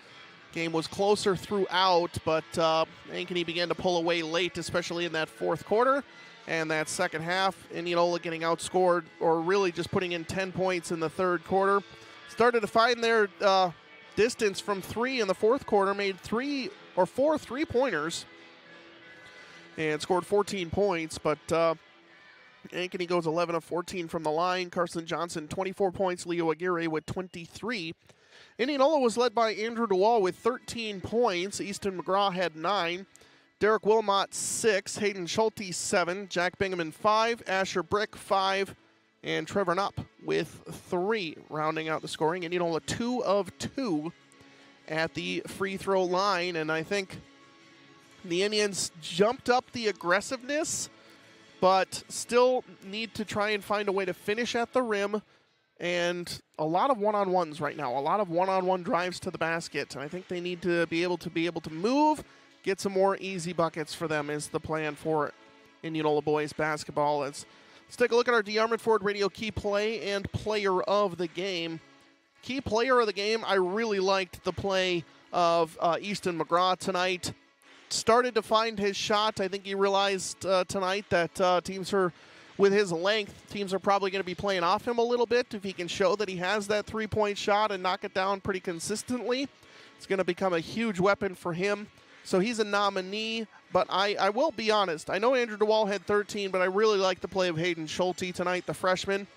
Game was closer throughout, but Ankeny began to pull away late, especially in that fourth quarter. And that second half, Indianola getting outscored, or really just putting in 10 points in the third quarter. Started to find their distance from three in the fourth quarter, made 4 3-pointers, and scored 14 points. But Ankeny goes 11 of 14 from the line. Carson Johnson, 24 points. Leo Aguirre with 23. Indianola was led by Andrew DeWall with 13 points. Easton McGraw had 9. Derek Wilmot, 6. Hayden Schulte, 7. Jack Bingaman, 5. Asher Brick, 5. And Trevor Knupp with 3. Rounding out the scoring. Indianola 2 of 2 at the free throw line. And I think the Indians jumped up the aggressiveness, but still need to try and find a way to finish at the rim. And a lot of one-on-ones right now. A lot of one-on-one drives to the basket. And I think they need to be able to move. Get some more easy buckets for them is the plan for Indianola boys basketball. Let's take a look at our DeArmond Ford Radio key play and player of the game. Key player of the game, I really liked the play of Easton McGraw tonight. Started to find his shot. I think he realized tonight that teams are, with his length, teams are probably going to be playing off him a little bit. If he can show that he has that three-point shot and knock it down pretty consistently, it's going to become a huge weapon for him. So he's a nominee, but I will be honest. I know Andrew DeWall had 13, but I really like the play of Hayden Schulte tonight, the freshman.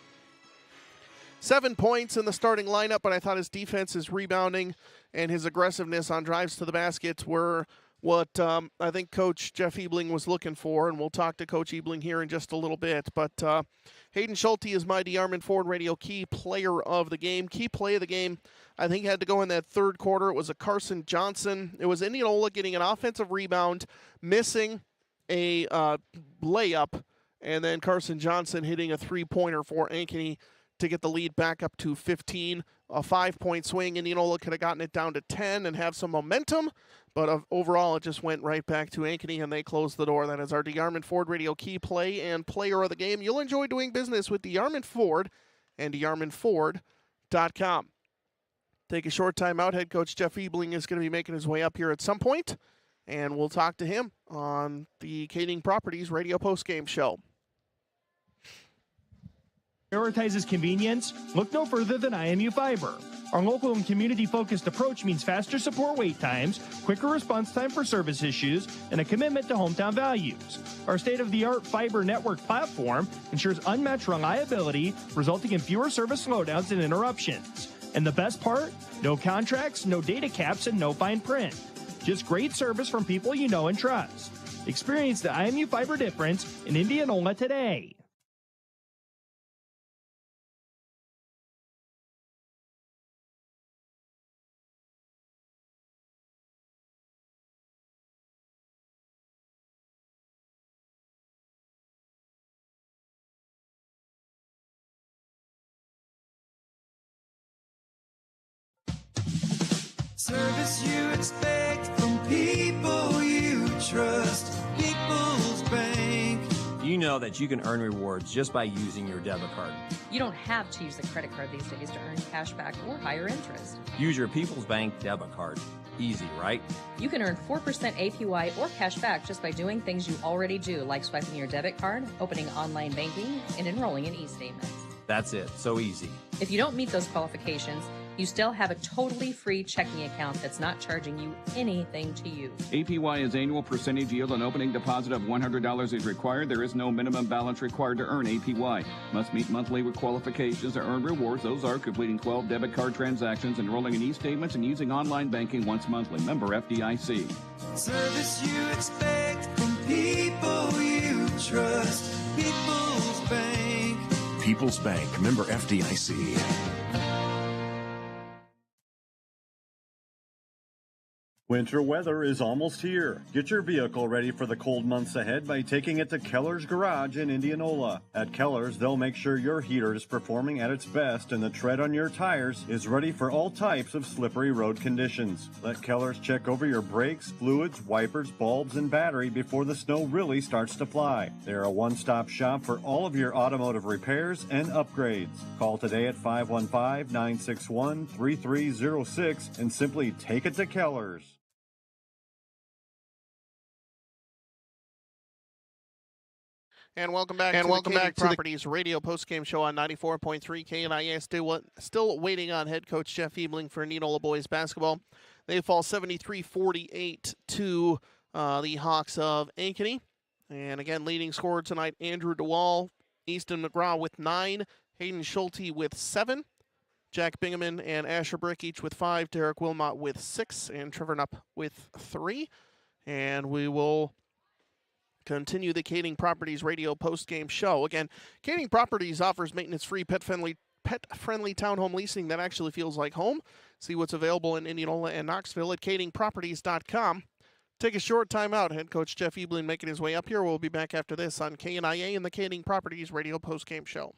7 points in the starting lineup, but I thought his defense, his rebounding, and his aggressiveness on drives to the basket were what I think Coach Jeff Ebling was looking for, and we'll talk to Coach Ebling here in just a little bit. But Hayden Schulte is my DeArmond Ford Radio key player of the game. Key play of the game, I think, had to go in that third quarter. It was a Carson Johnson. It was Indianola getting an offensive rebound, missing a layup, and then Carson Johnson hitting a three-pointer for Ankeny to get the lead back up to 15. A 5-point swing. Indianola could have gotten it down to 10 and have some momentum, but overall it just went right back to Ankeny, and they closed the door. That is our DeArmond Ford Radio key play and player of the game. You'll enjoy doing business with DeArmond Ford and DeArmondFord.com. Take a short time out. Head coach Jeff Ebling is going to be making his way up here at some point, and we'll talk to him on the Kading Properties Radio Postgame Show. Prioritizes convenience? Look no further than IMU Fiber. Our local and community-focused approach means faster support wait times, quicker response time for service issues, and a commitment to hometown values. Our state-of-the-art fiber network platform ensures unmatched reliability, resulting in fewer service slowdowns and interruptions. And the best part? No contracts, no data caps, and no fine print. Just great service from people you know and trust. Experience the IMU Fiber difference in Indianola today. Service you expect from people you trust. People's Bank. You know that you can earn rewards just by using your debit card. You don't have to use a credit card these days to earn cash back or higher interest. Use your People's Bank debit card. Easy, right? You can earn 4% APY or cash back just by doing things you already do, like swiping your debit card, opening online banking, and enrolling in e-statements. That's it. So easy. If you don't meet those qualifications, you still have a totally free checking account that's not charging you anything to use. APY is annual percentage yield. An opening deposit of $100 is required. There is no minimum balance required to earn APY. Must meet monthly with qualifications to earn rewards. Those are completing 12 debit card transactions, enrolling in e-statements, and using online banking once monthly. Member FDIC. Service you expect from people you trust. People's Bank. People's Bank, member FDIC. Winter weather is almost here. Get your vehicle ready for the cold months ahead by taking it to Keller's Garage in Indianola. At Keller's, they'll make sure your heater is performing at its best and the tread on your tires is ready for all types of slippery road conditions. Let Keller's check over your brakes, fluids, wipers, bulbs, and battery before the snow really starts to fly. They're a one-stop shop for all of your automotive repairs and upgrades. Call today at 515-961-3306 and simply take it to Keller's. And welcome back to the Properties Radio Postgame Show on 94.3 KNIS. Still waiting on head coach Jeff Ebling for Indianola boys basketball. They fall 73-48 to the Hawks of Ankeny. And again, leading scorer tonight, Andrew DeWall, Easton McGraw with 9, Hayden Schulte with 7, Jack Bingaman and Asher Brick each with 5, Derek Wilmot with 6, and Trevor Knupp with 3. And we will continue the Kading Properties Radio postgame show. Again, Kading Properties offers maintenance-free, pet-friendly townhome leasing that actually feels like home. See what's available in Indianola and Knoxville at KadingProperties.com. Take a short time out. Head coach Jeff Ebling making his way up here. We'll be back after this on KNIA and the Kading Properties Radio postgame show.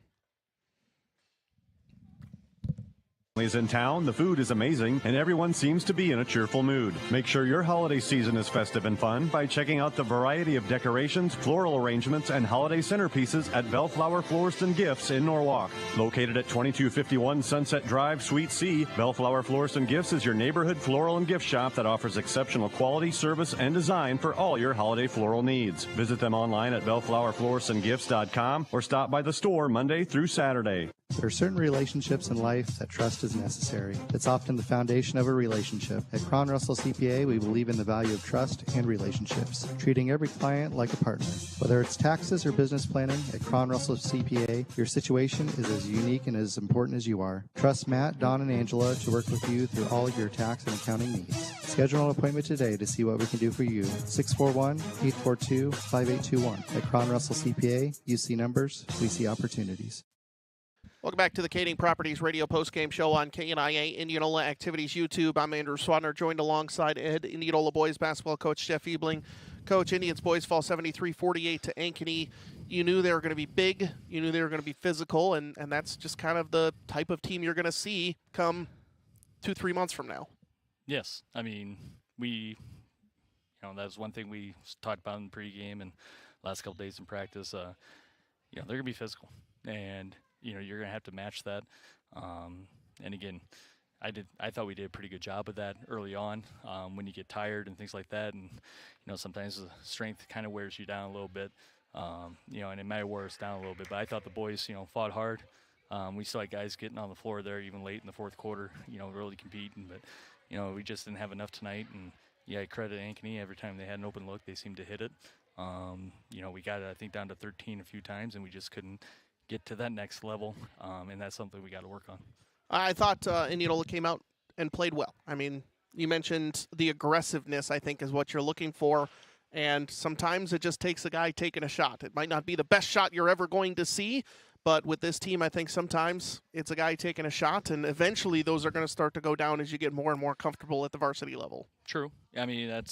Is in town, the food is amazing, and everyone seems to be in a cheerful mood. Make sure your holiday season is festive and fun by checking out the variety of decorations, floral arrangements, and holiday centerpieces at Bellflower Florist and Gifts in Norwalk. Located at 2251 Sunset Drive, Suite C, Bellflower Florist and Gifts is your neighborhood floral and gift shop that offers exceptional quality, service, and design for all your holiday floral needs. Visit them online at bellflowerfloristandgifts.com or stop by the store Monday through Saturday. There are certain relationships in life that trust is necessary. It's often the foundation of a relationship. At Crown Russell CPA, we believe in the value of trust and relationships, treating every client like a partner. Whether it's taxes or business planning, at Crown Russell CPA, your situation is as unique and as important as you are. Trust Matt, Don, and Angela to work with you through all of your tax and accounting needs. Schedule an appointment today to see what we can do for you. 641-842-5821. At Crown Russell CPA, you see numbers, we see opportunities. Welcome back to the Kading Properties Radio Postgame Show on KNIA Indianola Activities YouTube. I'm Andrew Swadner, joined alongside Ed, Indianola boys basketball coach Jeff Ebling. Coach, Indians boys fall 73-48 to Ankeny. You knew they were going to be big. You knew they were going to be physical, and that's just kind of the type of team you're going to see come 2-3 months from now. Yes. I mean, that was one thing we talked about in pregame and last couple days in practice. They're going to be physical, and you're going to have to match that. And again, I thought we did a pretty good job of that early on when you get tired and things like that. And, sometimes the strength kind of wears you down a little bit, and it might wear us down a little bit. But I thought the boys, fought hard. We still had guys getting on the floor there even late in the fourth quarter, really competing. But, we just didn't have enough tonight. And, I credit Ankeny. Every time they had an open look, they seemed to hit it. We got it, I think, down to 13 a few times, and we just couldn't get to that next level, and that's something we got to work on. I thought Indianola came out and played well. I mean, you mentioned the aggressiveness, I think, is what you're looking for, and sometimes it just takes a guy taking a shot. It might not be the best shot you're ever going to see, but with this team, I think sometimes it's a guy taking a shot, and eventually those are going to start to go down as you get more and more comfortable at the varsity level. True. I mean, that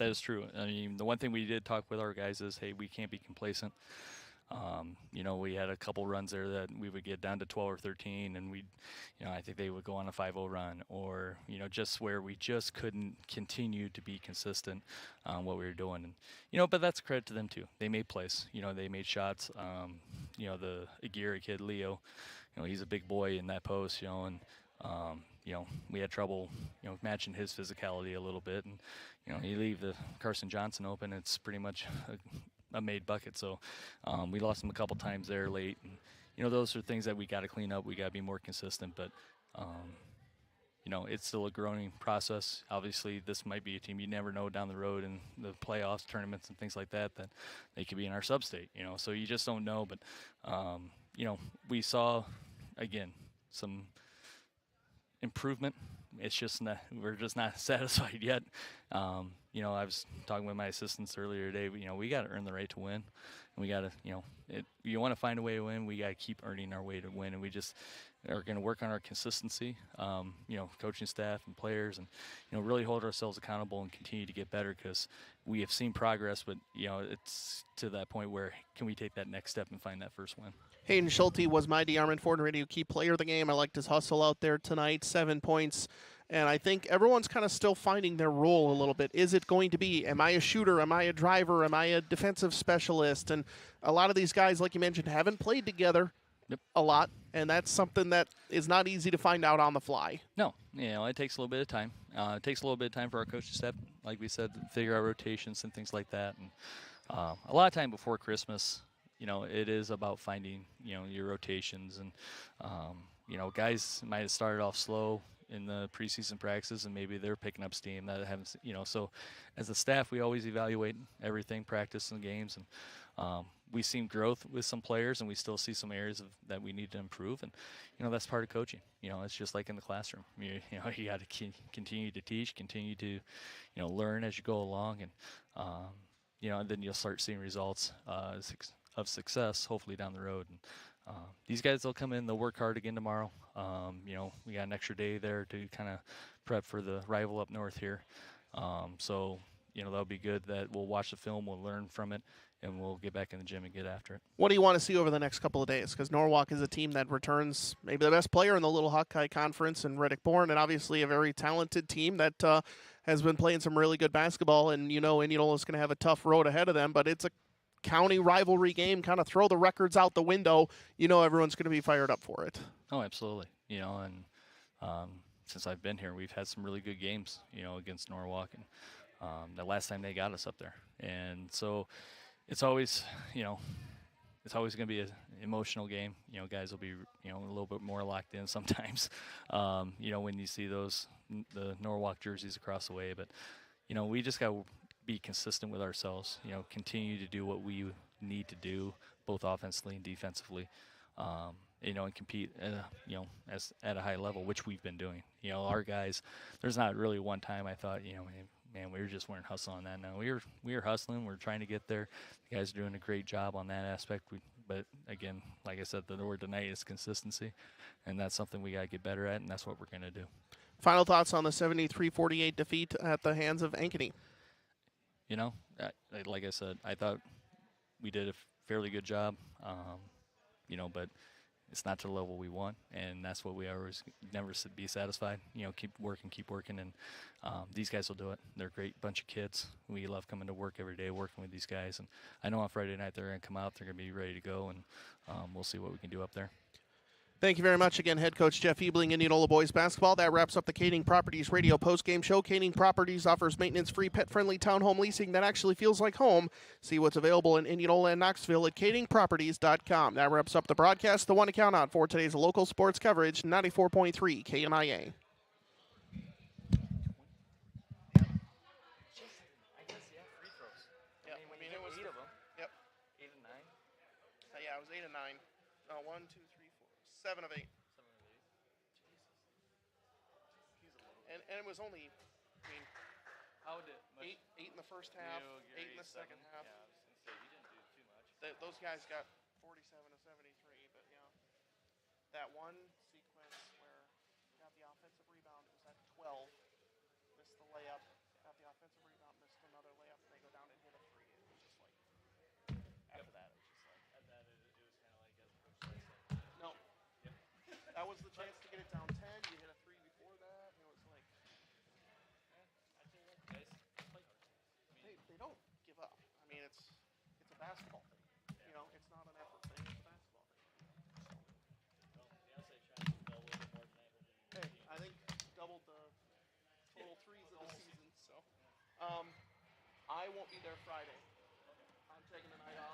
is true. I mean, the one thing we did talk with our guys is, hey, we can't be complacent. We had a couple runs there that we would get down to 12 or 13, and I think they would go on a 5-0 run, or, just where we just couldn't continue to be consistent on what we were doing. And, but that's credit to them too. They made plays, they made shots. The Aguirre kid, Leo, he's a big boy in that post, and, we had trouble, matching his physicality a little bit. And, you leave the Carson Johnson open, it's pretty much a made bucket. So we lost him a couple times there late, and those are things that we got to clean up. We got to be more consistent, but it's still a growing process. Obviously, this might be a team you never know down the road in the playoffs, tournaments, and things like that they could be in our sub-state. So you just don't know. But we saw again some improvement. It's just we're just not satisfied yet. I was talking with my assistants earlier today. We got to earn the right to win, and we got to, you want to find a way to win. We got to keep earning our way to win, and we just are going to work on our consistency. Coaching staff and players, and really hold ourselves accountable and continue to get better, because we have seen progress, but it's to that point where can we take that next step and find that first win. Hayden Schulte was my D.R. Ford Radio key player of the game. I liked his hustle out there tonight, 7 points. And I think everyone's kind of still finding their role a little bit. Is it going to be, am I a shooter? Am I a driver? Am I a defensive specialist? And a lot of these guys, like you mentioned, haven't played together a lot. And that's something that is not easy to find out on the fly. No, it takes a little bit of time. It takes a little bit of time for our coaching staff, like we said, to figure out rotations and things like that. And a lot of time before Christmas, it is about finding, your rotations. And, guys might have started off slow in the preseason practices, and maybe they're picking up steam that haven't, so as a staff, we always evaluate everything, practice and games. And we've seen growth with some players, and we still see some areas that we need to improve. And, that's part of coaching. It's just like in the classroom. You got to continue to teach, continue to, learn as you go along. And, and then you'll start seeing results of success, hopefully down the road. And these guys, they'll come in, they'll work hard again tomorrow. We got an extra day there to kind of prep for the rival up north here. So, that'll be good. That we'll watch the film, we'll learn from it, and we'll get back in the gym and get after it. What do you want to see over the next couple of days? Because Norwalk is a team that returns maybe the best player in the Little Hawkeye Conference in Riddick Bourne, and obviously a very talented team that has been playing some really good basketball. And Indianola's going to have a tough road ahead of them, but it's a county rivalry game. Kind of throw the records out the window. Everyone's going to be fired up for it. Oh, absolutely. And since I've been here, we've had some really good games, against Norwalk, and the last time they got us up there. And so it's always, it's always going to be emotional game. Guys will be, a little bit more locked in sometimes, when you see the Norwalk jerseys across the way. But, we just got to be consistent with ourselves, continue to do what we need to do, both offensively and defensively, and compete, at a high level, which we've been doing. Our guys, there's not really one time I thought, man, we weren't hustling on that. No, we were hustling. We're trying to get there. The guys are doing a great job on that aspect. But again, like I said, the word tonight is consistency, and that's something we got to get better at, and that's what we're going to do. Final thoughts on the 73-48 defeat at the hands of Ankeny? Like I said, I thought we did a fairly good job, but it's not to the level we want, and that's what we always never be satisfied. Keep working, and these guys will do it. They're a great bunch of kids. We love coming to work every day, working with these guys, and I know on Friday night they're going to come out. They're going to be ready to go, and we'll see what we can do up there. Thank you very much again, Head Coach Jeff Ebling, Indianola Boys Basketball. That wraps up the Caning Properties Radio Postgame Show. Caning Properties offers maintenance-free, pet-friendly townhome leasing that actually feels like home. See what's available in Indianola and Knoxville at caningproperties.com. That wraps up the broadcast. The one to count on for today's local sports coverage, 94.3 KNIA. Yeah, it was 8 of 9. 1, 2, 3, 4, 7 of 8. And it was only, eight in the first half, 8 in the second half. Yeah, I was going to say, he didn't do too much. Those guys got 47 to 73, but that one sequence where he got the offensive rebound, it was at 12, missed the layup, got the offensive rebound, missed another layup, and they go down and hit a 3. It was just like, after that, it was just like. At that, it was kind of like, as a coach said. No. Yep. That was the chance to get it down 10. You hit a 3 before that. It was like. I tell you what, guys, play hard. They don't give up. I mean, it's a basketball thing. It's not an effort thing. It's a basketball thing. Well, the outside shots fell a little bit more tonight. Hey, I think doubled the total threes of the season. So, I won't be there Friday. I'm taking the night off.